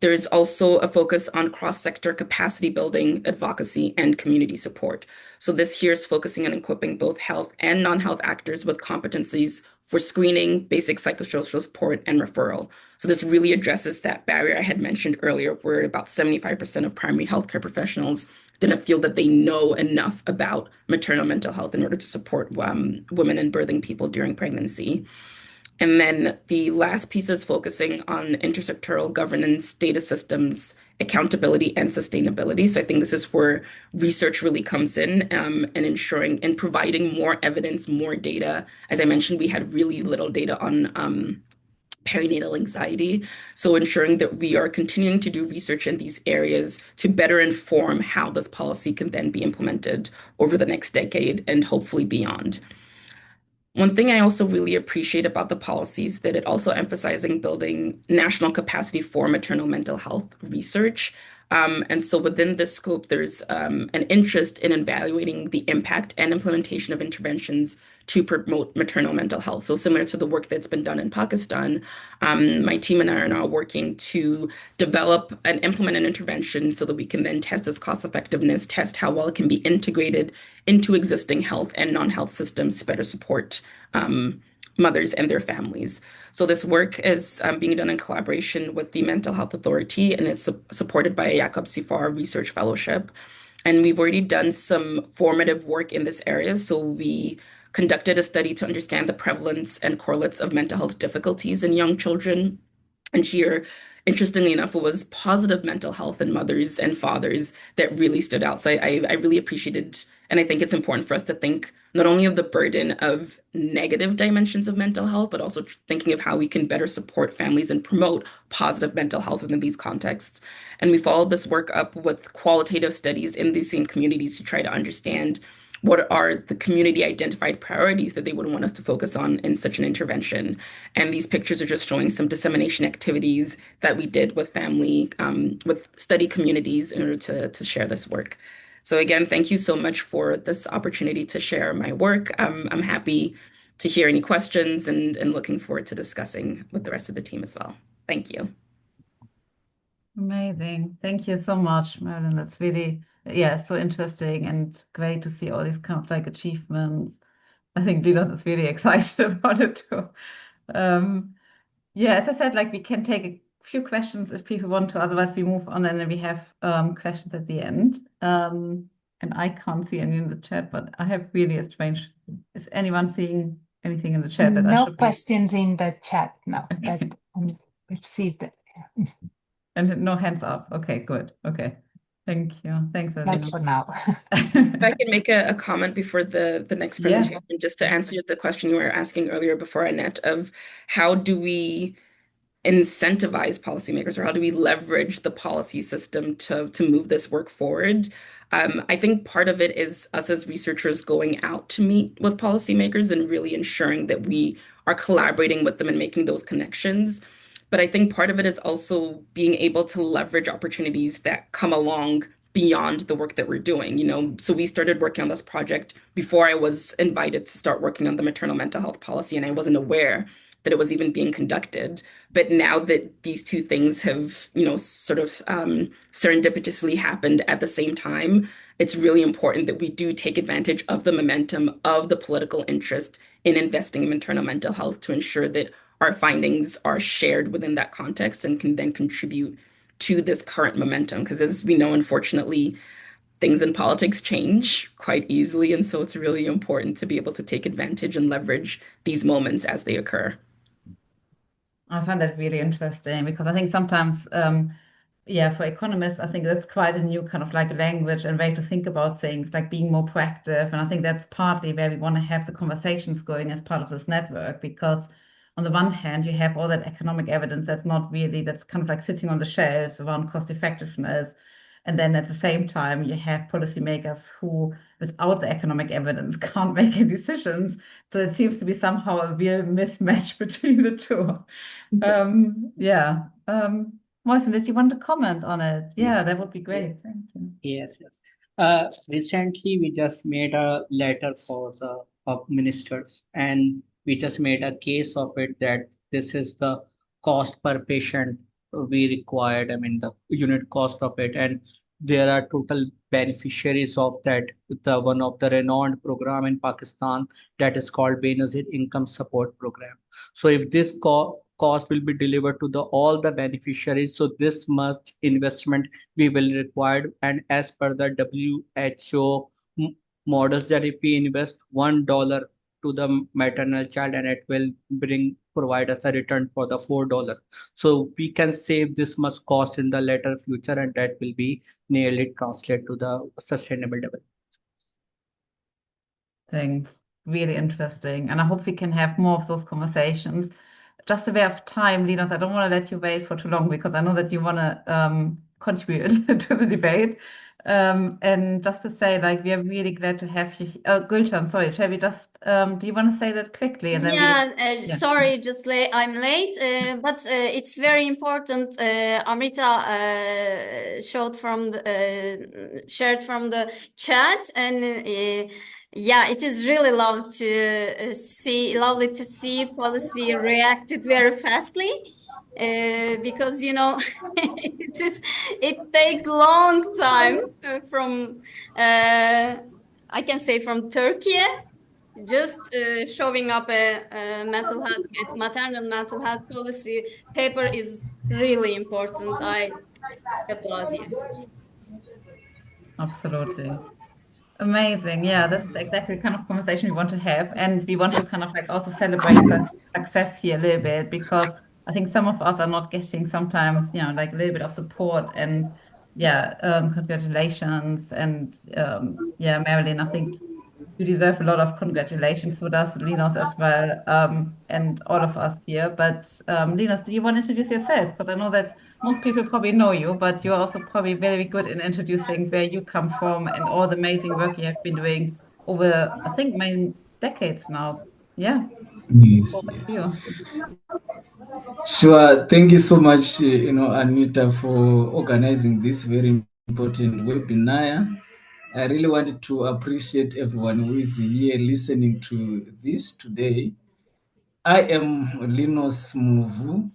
There's also a focus on cross-sector capacity building, advocacy, and community support. So this here is focusing on equipping both health and non-health actors with competencies for screening, basic psychosocial support, and referral. So this really addresses that barrier I had mentioned earlier, where about 75% of primary healthcare professionals didn't feel that they know enough about maternal mental health in order to support women and birthing people during pregnancy. And then the last piece is focusing on intersectoral governance, data systems, accountability, and sustainability. So I think this is where research really comes in, and ensuring and providing more evidence, more data. As I mentioned, we had really little data on perinatal anxiety. So ensuring that we are continuing to do research in these areas to better inform how this policy can then be implemented over the next decade and hopefully beyond. One thing I also really appreciate about the policies, that it also emphasizing building national capacity for maternal mental health research. And so within this scope, there's an interest in evaluating the impact and implementation of interventions to promote maternal mental health. So similar to the work that's been done in Pakistan, my team and I are now working to develop and implement an intervention so that we can then test its cost effectiveness, test how well it can be integrated into existing health and non-health systems to better support mothers and their families. So this work is being done in collaboration with the Mental Health Authority, and it's supported by a Jakob Sifar Research Fellowship. And we've already done some formative work in this area. So we conducted a study to understand the prevalence and correlates of mental health difficulties in young children. And here, interestingly enough, it was positive mental health in mothers and fathers that really stood out. So I really appreciated, and I think it's important for us to think not only of the burden of negative dimensions of mental health, but also thinking of how we can better support families and promote positive mental health within these contexts. And we followed this work up with qualitative studies in these same communities to try to understand what are the community identified priorities that they would want us to focus on in such an intervention. And these pictures are just showing some dissemination activities that we did with family, with study communities in order to share this work. So again, thank you so much for this opportunity to share my work. I'm happy to hear any questions and looking forward to discussing with the rest of the team as well. Thank you. Amazing. Thank you so much, Marilyn. That's really, yeah, so interesting and great to see all these kind of like achievements. I think Lilos is really excited about it too. Yeah, as I said, like we can take a few questions if people want to, otherwise we move on and then we have questions at the end. And I can't see any in the chat, but I have really a strange, is anyone seeing anything in the chat that I No should be? questions in the chat, no, but received it. And no hands up. Okay, good. Okay. Thank you. Thanks, Not Alina. for now. If I can make a comment before the next Yeah. presentation, just to answer the question you were asking earlier before, Annette, of how do we incentivize policymakers, or how do we leverage the policy system to move this work forward? I think part of it is us as researchers going out to meet with policymakers and really ensuring that we are collaborating with them and making those connections. But I think part of it is also being able to leverage opportunities that come along beyond the work that we're doing. So we started working on this project before I was invited to start working on the maternal mental health policy, and I wasn't aware that it was even being conducted. But now that these two things have, sort of serendipitously happened at the same time, it's really important that we do take advantage of the momentum of the political interest in investing in maternal mental health to ensure that our findings are shared within that context and can then contribute to this current momentum. Because as we know, unfortunately, things in politics change quite easily. And so it's really important to be able to take advantage and leverage these moments as they occur. I find that really interesting because I think sometimes, yeah, for economists, I think that's quite a new kind of like language and way to think about things, like being more proactive. And I think that's partly where we want to have the conversations going as part of this network, because on the one hand, you have all that economic evidence that's not really, that's kind of like sitting on the shelves around cost effectiveness. And then at the same time, you have policymakers who, without the economic evidence, can't make any decisions. So it seems to be somehow a real mismatch between the two. Yeah. Martin, did you want to comment on it? Yeah, that would be great. Thank you. Yes, yes. Recently, we just made a letter for the ministers, and we just made a case of it that this is the cost per patient we required. I mean, the unit cost of it, and there are total beneficiaries of that. The one of the renowned program in Pakistan that is called Benazir Income Support Program. So, if this cost will be delivered to the all the beneficiaries, so this much investment we will require. And as per the WHO models, that if we invest $1 to the maternal child, and it will provide us a return for the $4. So we can save this much cost in the later future, and that will be nearly translate to the sustainable development. Thanks. Really interesting. And I hope we can have more of those conversations. Just a way of time, Linus, I don't want to let you wait for too long because I know that you want to contribute to the debate. And just to say, like, we are really glad to have you. Gulshan, sorry, shall we just, do you want to say that quickly? And then Yeah, sorry, just I'm late, but it's very important. Amrita shared from the chat, and yeah, it is really lovely to see policy reacted very fastly. Because it takes long time from I can say from Turkey. Just showing up a mental health, maternal mental health policy paper is really important. I applaud you. Absolutely. Amazing. Yeah, this is exactly the kind of conversation we want to have. And we want to kind of like also celebrate success here a little bit, because I think some of us are not getting sometimes, like a little bit of support. And yeah, congratulations. And yeah, Marilyn, I think you deserve a lot of congratulations. So does Linus as well, and all of us here. But Linus, do you want to introduce yourself? Because I know that most people probably know you, but you're also probably very good in introducing where you come from and all the amazing work you have been doing over, I think, many decades now. Yeah. Yes, Over to yes. you. Sure. Thank you so much, Anita, for organizing this very important webinar. I really wanted to appreciate everyone who is here listening to this today. I am Linus Muvu.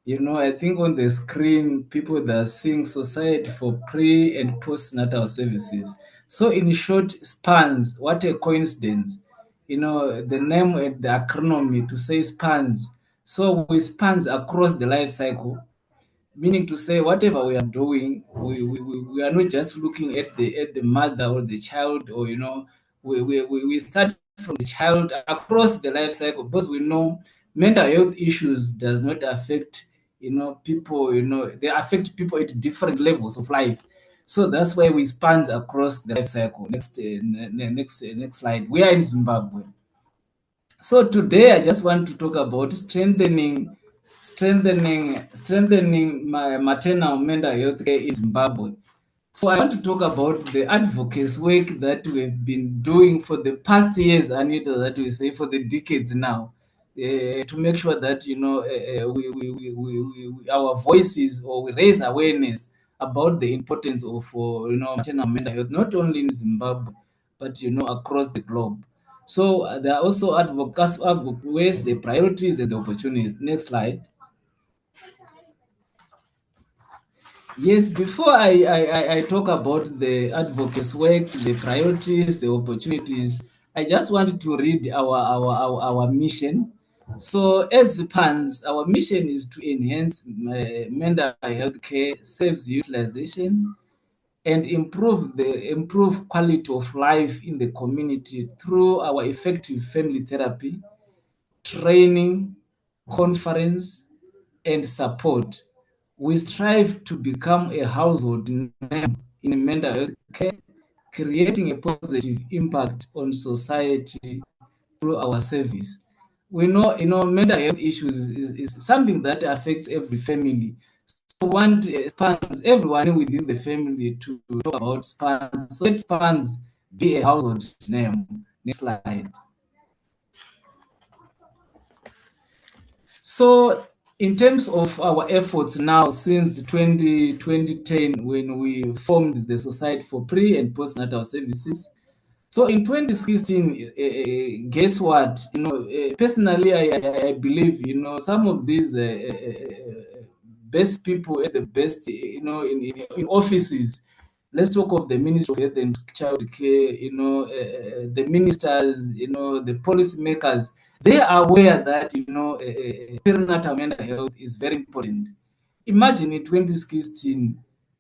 I think on the screen, people that are seeing Society for Pre and Postnatal Services. So in short, SPANS, what a coincidence. The name and the acronym to say SPANS. So we SPANS across the life cycle, meaning to say whatever we are doing, we are not just looking at the mother or the child, or we start from the child across the life cycle, because we know mental health issues does not affect people. They affect people at different levels of life. So that's why we span across the life cycle. Next slide. We are in Zimbabwe. So today I just want to talk about strengthening my maternal mental health care in Zimbabwe. So I want to talk about the advocacy work that we've been doing for the past years, Anita, that we say for the decades now, to make sure that our voices, or we raise awareness about the importance of maternal mental health, not only in Zimbabwe but across the globe. So there are also advocates, the priorities and the opportunities. Next slide. Yes, before I talk about the advocacy work, the priorities, the opportunities, I just wanted to read our mission. So, as PANS, our mission is to enhance mental health care, service utilization, and improve quality of life in the community through our effective family therapy, training, conference, and support. We strive to become a household name in mental health care, creating a positive impact on society through our service. We know, mental health issues is something that affects every family. So, want spans everyone within the family to talk about spans. So, let spans be a household name. Next slide. So, in terms of our efforts now, since 2010, when we formed the Society for Pre and Postnatal Services, so in 2016, guess what? Personally, I believe, some of these best people at the best, in offices. Let's talk of the Ministry of Health and Child Care, the ministers, the policymakers. They are aware that, perinatal mental health is very important. Imagine in 2016,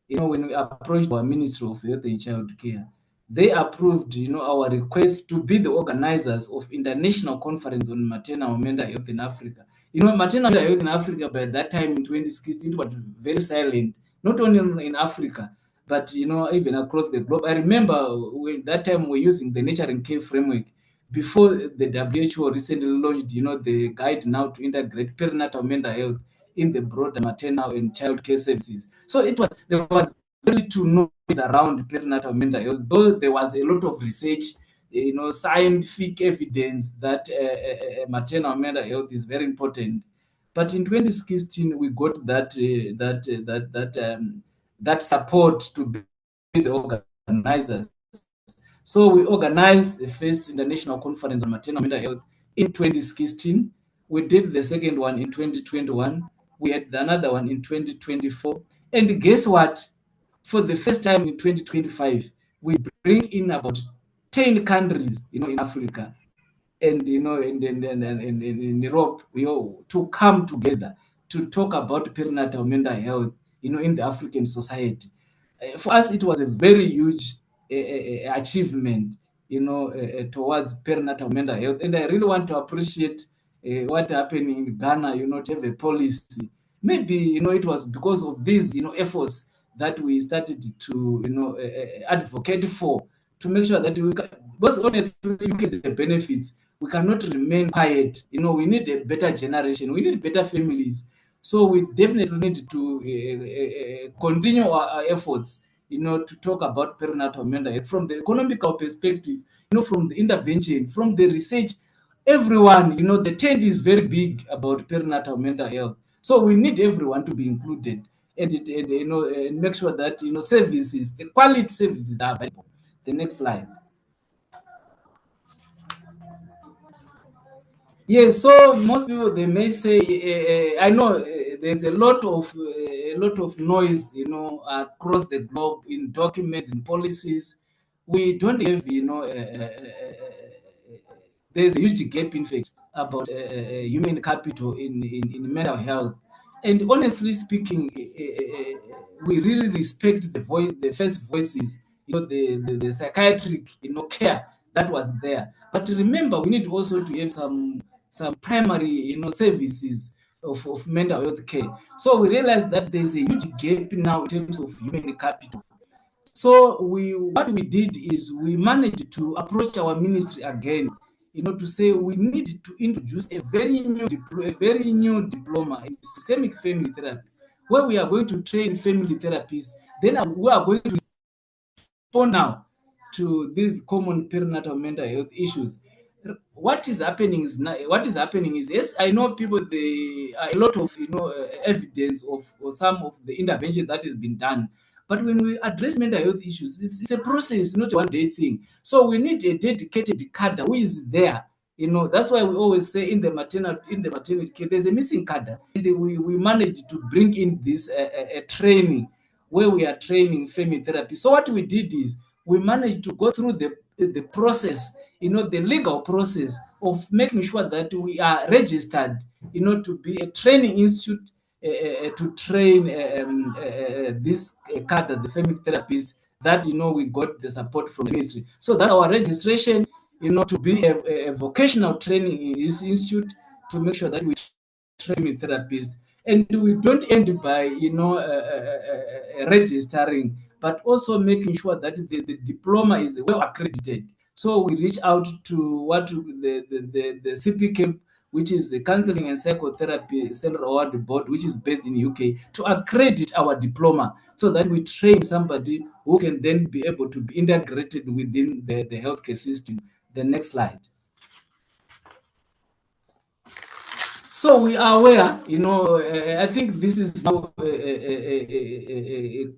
when we approached our Ministry of Health and Child Care, they approved, our request to be the organizers of International Conference on Maternal Mental Health in Africa. Maternal mental health in Africa by that time in 2016 was very silent, not only in Africa, but even across the globe. I remember when that time we were using the Nurturing Care framework before the WHO recently launched, the guide now to integrate perinatal mental health in the broader maternal and child care services. So there was very little noise around perinatal mental health, though there was a lot of research, scientific evidence that maternal mental health is very important. But in 2016, we got that support to be the organizers. So we organized the first international conference on maternal mental health in 2016. We did the second one in 2021. We had another one in 2024. And guess what? For the first time in 2025, we bring in about 10 countries, in Africa and in Europe, to come together to talk about perinatal mental health, in the African society. For us, it was a very huge achievement, towards perinatal mental health, and I really want to appreciate what happened in Ghana, to have a policy. Maybe it was because of these efforts that we started to advocate for, to make sure that we can, because honestly, you get the benefits. We cannot remain quiet. We need a better generation. We need better families. So we definitely need to continue our efforts, to talk about perinatal mental health from the economical perspective, from the intervention, from the research. Everyone, the tent is very big about perinatal mental health. So we need everyone to be included, and make sure that services, the quality services are available. The next slide. Yes, so most people they may say, I know there's a lot of noise, across the globe in documents and policies. We don't have, there's a huge gap, in fact, about human capital in mental health. And honestly speaking, we really respect the first voices, the psychiatric, care that was there. But remember, we need also to have some primary, services of mental health care. So we realize that there's a huge gap now in terms of human capital. So what we did is we managed to approach our ministry again, to say we need to introduce a very new diploma in systemic family therapy, where we are going to train family therapists. Then we are going to respond now to these common perinatal mental health issues. What is happening is, yes, I know people, they are a lot of evidence of some of the intervention that has been done, but when we address mental health issues, it's a process, not a one day thing. So we need a dedicated cadre who is there. That's why we always say in the maternity care, there's a missing cadre. And we managed to bring in this training where we are training family therapy. So what we did is we managed to go through the process, the legal process of making sure that we are registered, to be a training institute to train this cadre, the family therapist, that we got the support from the ministry. So that our registration, to be a vocational training in this institute, to make sure that we train therapists, and we don't end by registering, but also making sure that the diploma is well accredited. So we reach out to what the CPK, which is the Counseling and Psychotherapy Central Award Board, which is based in UK, to accredit our diploma, so that we train somebody who can then be able to be integrated within the healthcare system. The next slide. So we are aware, I think this is now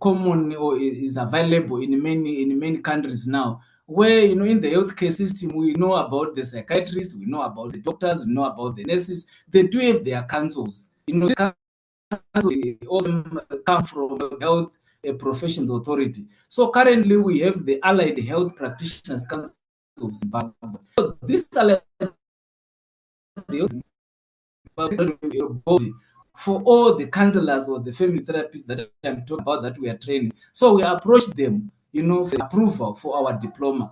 common, or is available in many countries now, where, in the healthcare system, we know about the psychiatrists, we know about the doctors, we know about the nurses. They do have their councils. These councils also come from the Health Professions Authority. So currently we have the Allied Health Practitioners Council of Zimbabwe. So this Allied body for all the counselors or the family therapists that I'm talking about that we are training. So we approach them, for approval for our diploma.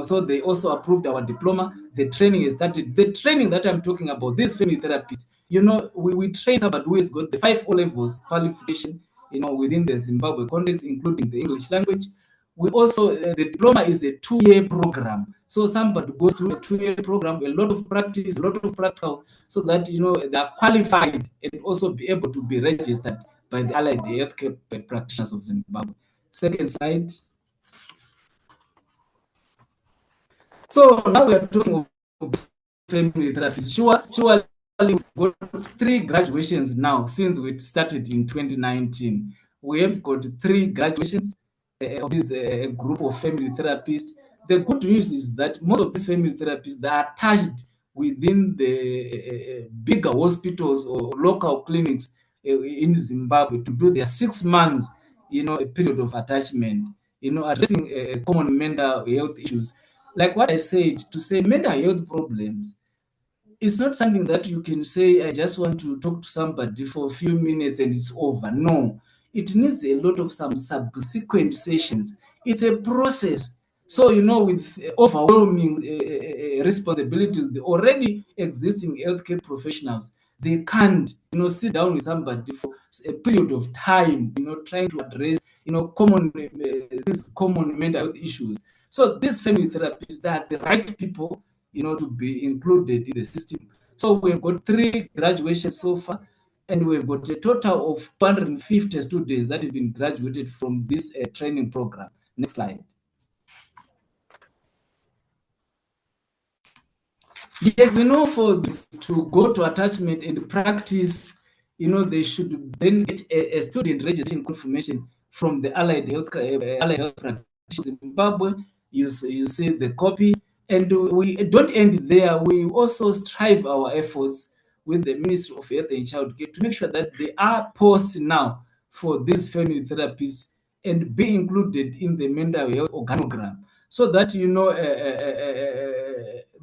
So they also approved our diploma. The training is started. The training that I'm talking about, this family therapist, we train somebody who has got the 5 O levels qualification, within the Zimbabwe context, including the English language. We also, the diploma is a 2-year program. So somebody goes through a 2-year program, a lot of practice, a lot of practical, so that, they are qualified and also be able to be registered by the Allied Healthcare Practitioners of Zimbabwe. Second slide. So now we are talking of family therapists. Surely we've got 3 graduations now since we started in 2019. We have got 3 graduations of this group of family therapists. The good news is that most of these family therapists, they are attached within the bigger hospitals or local clinics in Zimbabwe to do their 6 months, a period of attachment, addressing common mental health issues. Like what I said, to say mental health problems, it's not something that you can say, I just want to talk to somebody for a few minutes and it's over. No, it needs a lot of some subsequent sessions. It's a process. So, with overwhelming responsibilities, the already existing healthcare professionals, they can't, sit down with somebody for a period of time, trying to address, these common mental health issues. So these family therapists, they are the right people, to be included in the system. So we've got 3 graduations so far, and we've got a total of 250 students that have been graduated from this training program. Next slide. Yes, we know for this to go to attachment and practice, they should then get a student registration confirmation from the Allied Health Practitioners Zimbabwe. You see the copy, and we don't end there. We also strive our efforts with the Ministry of Health and Child Care to make sure that there are posts now for these family therapists and be included in the mental health organogram, so that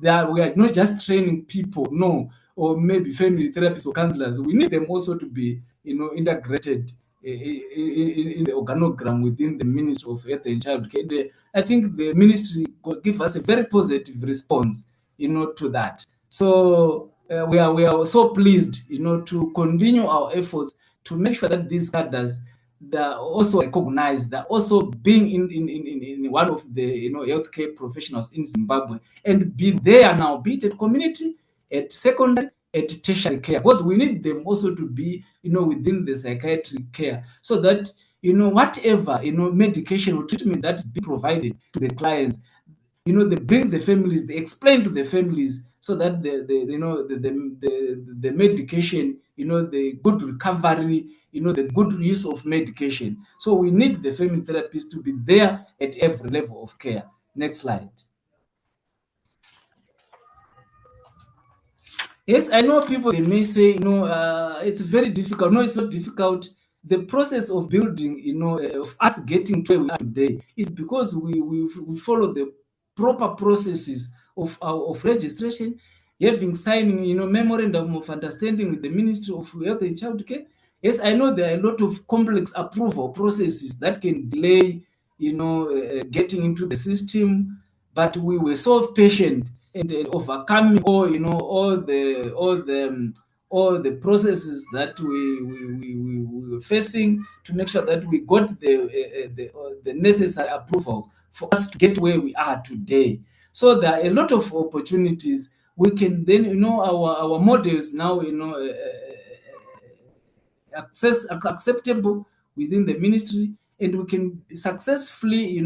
that we are not just training people, no, or maybe family therapists or counselors. We need them also to be, integrated in the organogram within the Ministry of Health and Child Care. I think the ministry give us a very positive response, to that. So we are so pleased, to continue our efforts to make sure that these cadres, they're also recognized, they're also being in one of the healthcare professionals in Zimbabwe, and be there now, be it at community, at secondary, at tertiary care, because we need them also to be within the psychiatric care, so that whatever medication or treatment that's being provided to the clients, they bring the families, they explain to the families, so that the medication, the good recovery, the good use of medication. So we need the family therapists to be there at every level of care. Next slide. Yes, I know people, they may say, it's very difficult. No, it's not difficult. the process of building, of us getting to where we are today is because we follow the proper processes of registration, having signing, memorandum of understanding with the Ministry of Health and Childcare. Yes, I know there are a lot of complex approval processes that can delay, getting into the system, but we were so patient and overcoming all the processes that we were facing to make sure that we got the necessary approval for us to get where we are today. So there are a lot of opportunities. We can then, our models now, acceptable within the ministry, and we can successfully,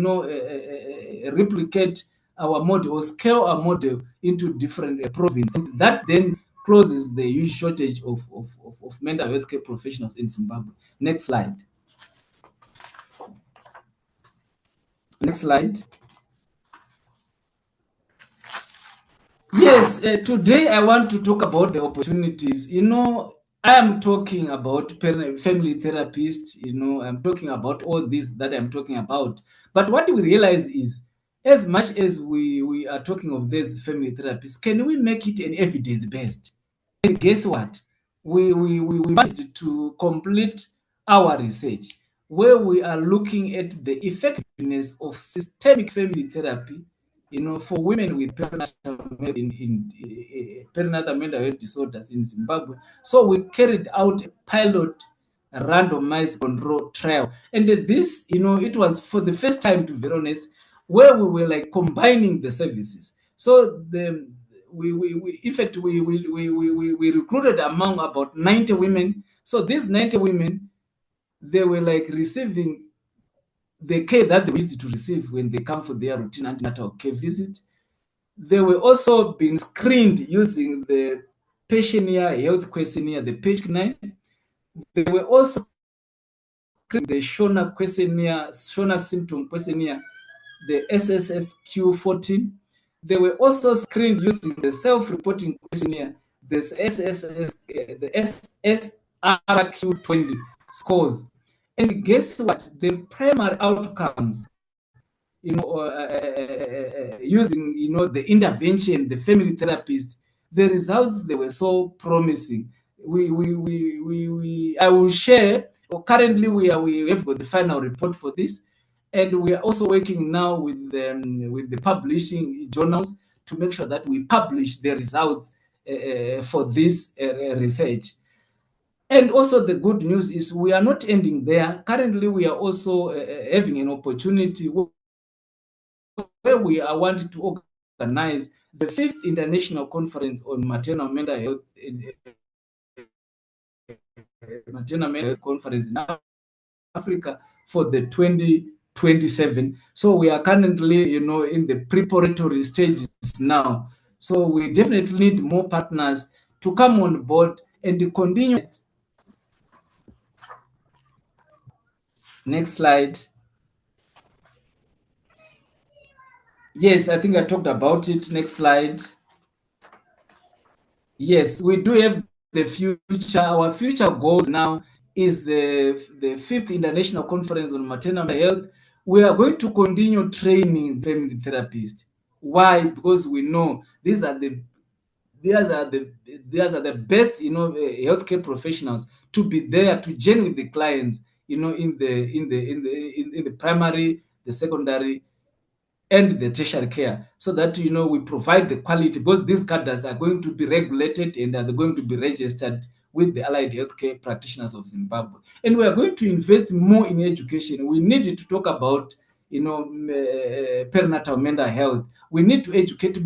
replicate our model or scale our model into different provinces. And that then closes the huge shortage of mental health care professionals in Zimbabwe. Next slide. Next slide. Yes, today I want to talk about the opportunities. I am talking about family therapists, I'm talking about all this that I'm talking about. But what we realize is, as much as we are talking of these family therapists, can we make it an evidence-based? And guess what? We managed to complete our research where we are looking at the effectiveness of systemic family therapy, for women with perinatal mental health disorders in Zimbabwe. So we carried out a pilot randomized control trial. And this, it was for the first time, to be honest, where we were like combining the services. So in fact, we recruited among about 90 women. So these 90 women, they were like receiving the care that they used to receive when they come for their routine antenatal care visit. They were also being screened using the Patient Health Questionnaire, the P.2. They were also screened the Shona Questionnaire, Shona Symptom Questionnaire, the SSSQ-14. They were also screened using the Self-Reporting Questionnaire, the SSRQ-20 scores. And guess what? The primary outcomes, using, the intervention, the family therapist, the results, they were so promising. I will share. Currently, we have got the final report for this, and we are also working now with the publishing journals to make sure that we publish the results for this research. And also the good news is we are not ending there. Currently, we are also having an opportunity where we are wanting to organize the 5th International Conference on Maternal Mental Health, Maternal Mental Health Conference in Africa for the 2027. So we are currently, in the preparatory stages now. So we definitely need more partners to come on board and to continue. Next slide. Yes, I think I talked about it. Next slide. Yes, we do have the future. Our future goals now is the 5th International Conference on Maternal Health. We are going to continue training family therapists. Why? Because we know these are the best, healthcare professionals to be there to join with the clients, in the primary, the secondary, and the tertiary care, so that we provide the quality, because these cadres are going to be regulated and are going to be registered with the allied healthcare practitioners of Zimbabwe. And we are going to invest more in education. We need to talk about perinatal mental health. We need to educate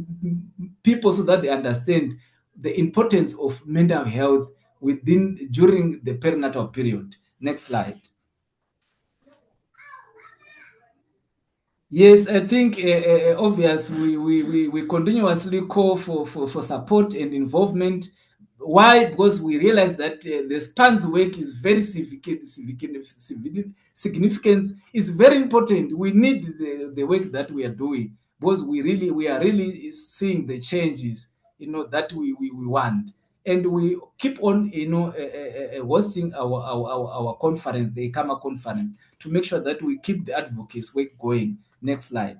people so that they understand the importance of mental health during the perinatal period. Next slide. Yes, I think obviously we continuously call for support and involvement. Why? Because we realize that the SPAN's work is very significant, is very important. We need the work that we are doing, because we are really seeing the changes, that we want. and we keep on, hosting our conference, the ICAMA conference, to make sure that we keep the advocacy work going. Next slide.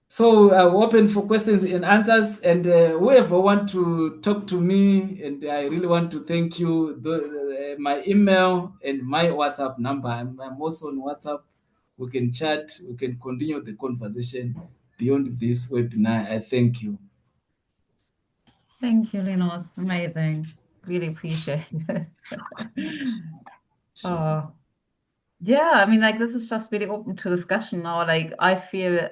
So open for questions and answers, and whoever want to talk to me, and I really want to thank you. My email and my WhatsApp number. I'm also on WhatsApp. We can chat. We can continue the conversation beyond this webinar. I thank you. Thank you, Linus. Amazing. Really appreciate it. Oh, yeah. I mean, like, this is just really open to discussion now. Like, I feel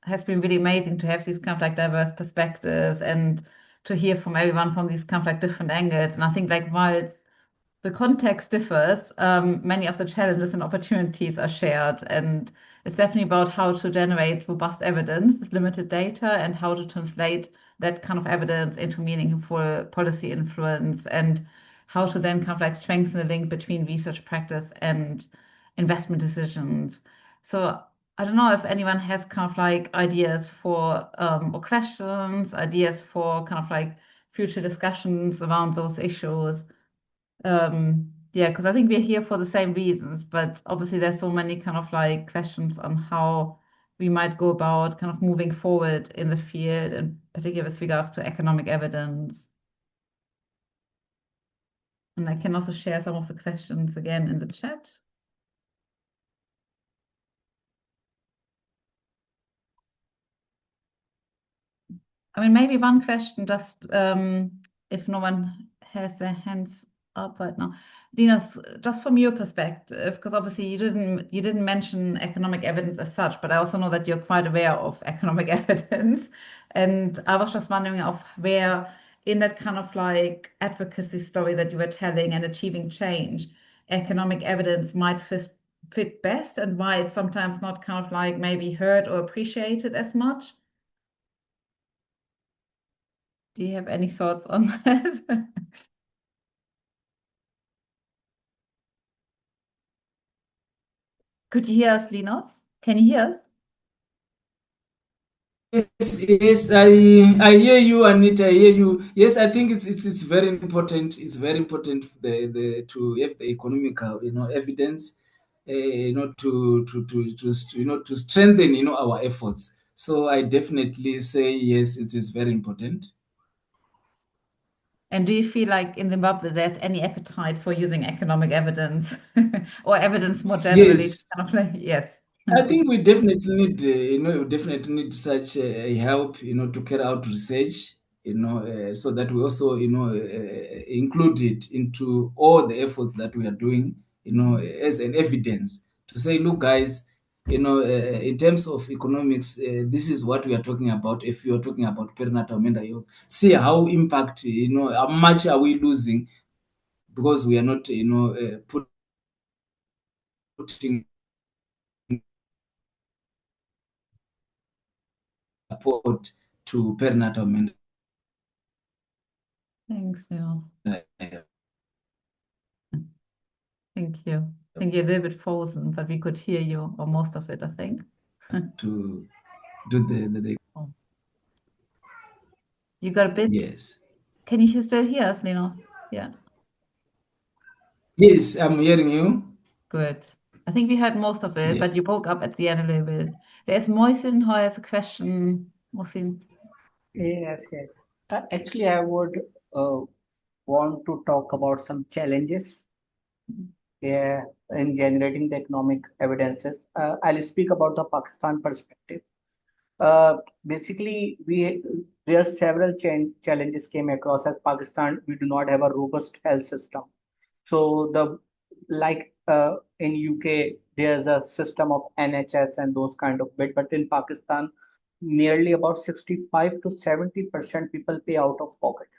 has been really amazing to have these kind of like diverse perspectives and to hear from everyone from these kind of like different angles. And I think like while the context differs, many of the challenges and opportunities are shared, and it's definitely about how to generate robust evidence with limited data and how to translate that kind of evidence into meaningful policy influence, and how to then kind of like strengthen the link between research practice and investment decisions. So I don't know if anyone has kind of like ideas for or questions, ideas for kind of like future discussions around those issues. Yeah, because I think we're here for the same reasons, but obviously there's so many kind of like questions on how we might go about kind of moving forward in the field, and particularly with regards to economic evidence. And I can also share some of the questions again in the chat. I mean, maybe one question, just if no one has their hands up right now. Linus, just from your perspective, because obviously you didn't mention economic evidence as such, but I also know that you're quite aware of economic evidence. And I was just wondering of where in that kind of like advocacy story that you were telling and achieving change, economic evidence might fit best, and why it's sometimes not kind of like maybe heard or appreciated as much. Do you have any thoughts on that? Could you hear us, Linus? Can you hear us? Yes, I hear you, Anita. I hear you. Yes, I think it's very important. It's very important to have the economical, evidence, to strengthen, our efforts. So I definitely say yes, it is very important. And do you feel like in Zimbabwe there's any appetite for using economic evidence or evidence more generally? Yes. Kind of like, yes. I think we definitely need, such help, to carry out research, so that we also, include it into all the efforts that we are doing, as an evidence to say, look, guys, in terms of economics, this is what we are talking about. If you are talking about perinatal mental health, see how impact, how much are we losing because we are not, putting support to perinatal mental Thanks, Neil. health. Thank you. I think you're a little bit frozen, but we could hear you, or most of it, I think. To do the Oh. You got a bit. Yes. Can you still hear us, Linus? Yeah. Yes, I'm hearing you. Good. I think we heard most of it, Yeah. but you broke up at the end a little bit. There's Moisin who has a question. Moisin. Yes, yes. Actually, I would want to talk about some challenges in generating the economic evidences. I'll speak about the Pakistan perspective. Basically, there are several challenges came across as Pakistan. We do not have a robust health system. So in UK, there's a system of NHS and those kind of bit, but in Pakistan, nearly about 65 to 70% people pay out of pocket,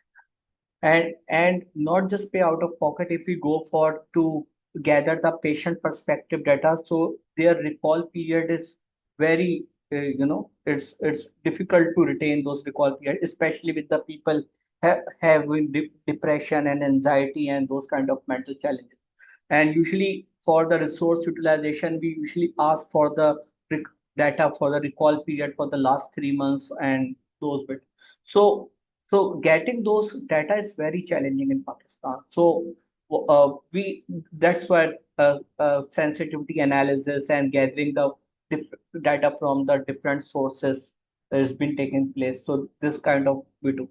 and not just pay out of pocket. If we go for to gather the patient perspective data, so their recall period is very it's difficult to retain those recall period, especially with the people having depression and anxiety and those kind of mental challenges. And usually for the resource utilization, we usually ask for the data for the recall period for the last 3 months and those bits. So So getting those data is very challenging in Pakistan. So that's why sensitivity analysis and gathering the data from the different sources has been taking place. So this kind of we do.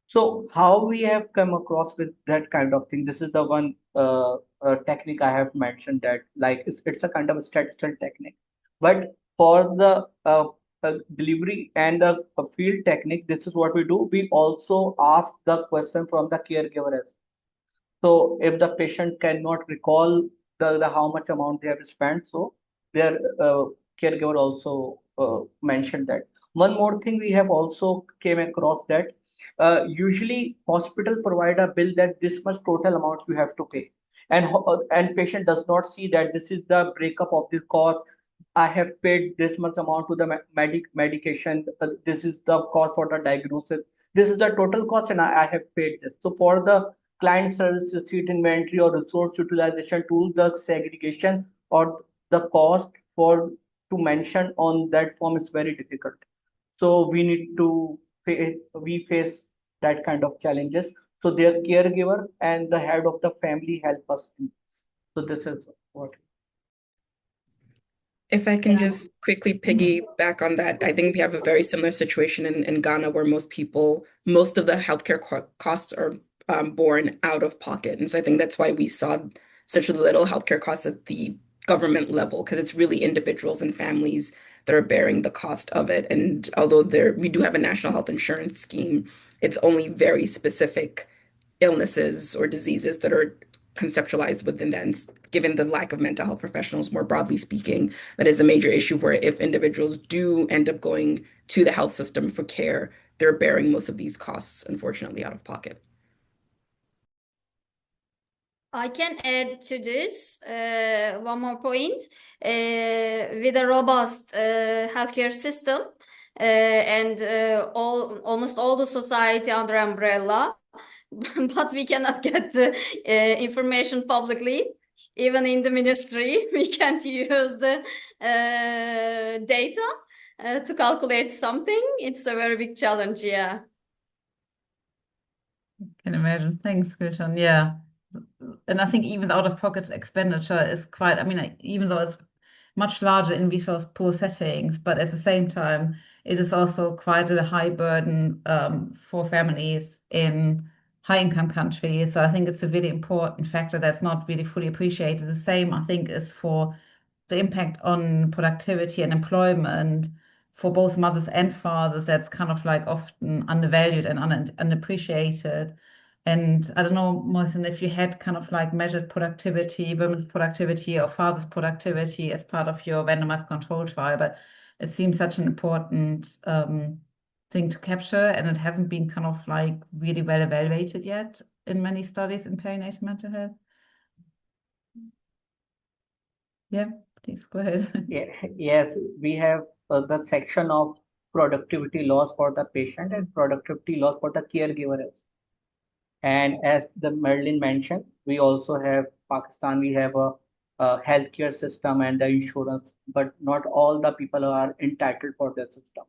So how we have come across with that kind of thing? This is the one technique I have mentioned, that like it's a kind of a statistical technique. But for the delivery and the field technique, this is what we do. We also ask the question from the caregiver as. So if the patient cannot recall the how much amount they have spent, so their caregiver also mentioned that. One more thing we have also came across that usually hospital provide a bill that this much total amount you have to pay, and patient does not see that this is the breakup of the cost. I have paid this much amount to the medication. This is the cost for the diagnosis. This is the total cost, and I have paid this. So for the client service receipt inventory or resource utilization tool, the segregation or the cost for to mention on that form is very difficult. So we need to face that kind of challenges. So their caregiver and the head of the family help us in this. So this is what. If I can just quickly piggyback on that, I think we have a very similar situation in Ghana, where most of the healthcare costs are borne out of pocket. And so I think that's why we saw such little healthcare costs at the government level, because it's really individuals and families that are bearing the cost of it. And although we do have a national health insurance scheme, it's only very specific illnesses or diseases that are conceptualized within that. And given the lack of mental health professionals, more broadly speaking, that is a major issue, where if individuals do end up going to the health system for care, they're bearing most of these costs, unfortunately, out of pocket. I can add to this one more point. With a robust healthcare system and almost all the society under umbrella, but we cannot get the information publicly. Even in the ministry, we can't use the data to calculate something. It's a very big challenge, yeah. I can imagine. Thanks, Gülcan. Yeah. And I think even the out-of-pocket expenditure is quite, I mean, even though it's much larger in resource poor settings, but at the same time, it is also quite a high burden for families in high-income countries. So I think it's a really important factor that's not really fully appreciated. The same, I think, is for the impact on productivity and employment for both mothers and fathers. That's kind of like often undervalued and unappreciated. And I don't know, Mohsin, if you had kind of like measured productivity, women's productivity or father's productivity as part of your randomized control trial, but it seems such an important thing to capture, and it hasn't been kind of like really well evaluated yet in many studies in perinatal mental health. Yeah, please go ahead. Yes, we have the section of productivity loss for the patient and productivity loss for the caregiver. And as the Marilyn mentioned, we also have Pakistan, we have a healthcare system and the insurance, but not all the people are entitled for that system.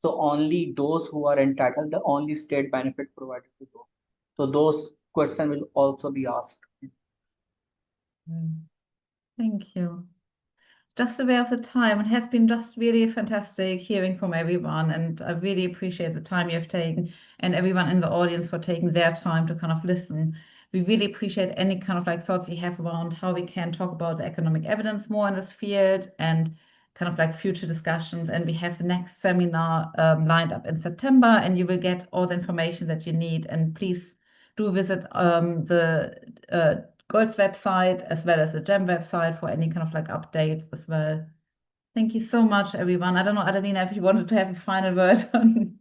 So only those who are entitled, the only state benefit provided to those. So those questions will also be asked. Thank you. Just aware of the time, it has been just really fantastic hearing from everyone, and I really appreciate the time you've taken and everyone in the audience for taking their time to kind of listen. We really appreciate any kind of like thoughts you have around how we can talk about the economic evidence more in this field and kind of like future discussions. And we have the next seminar lined up in September, and you will get all the information that you need. And please do visit the GOLT's website as well as the GEM website for any kind of like updates as well. Thank you so much, everyone. I don't know, Adelina, if you wanted to have a final word on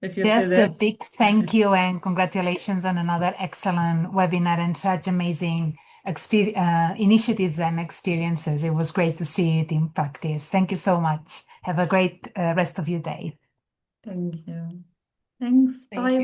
if you're Just still there. a big thank you and congratulations on another excellent webinar and such amazing initiatives and experiences. It was great to see it in practice. Thank you so much. Have a great rest of your day. Thank you. Thanks. Bye.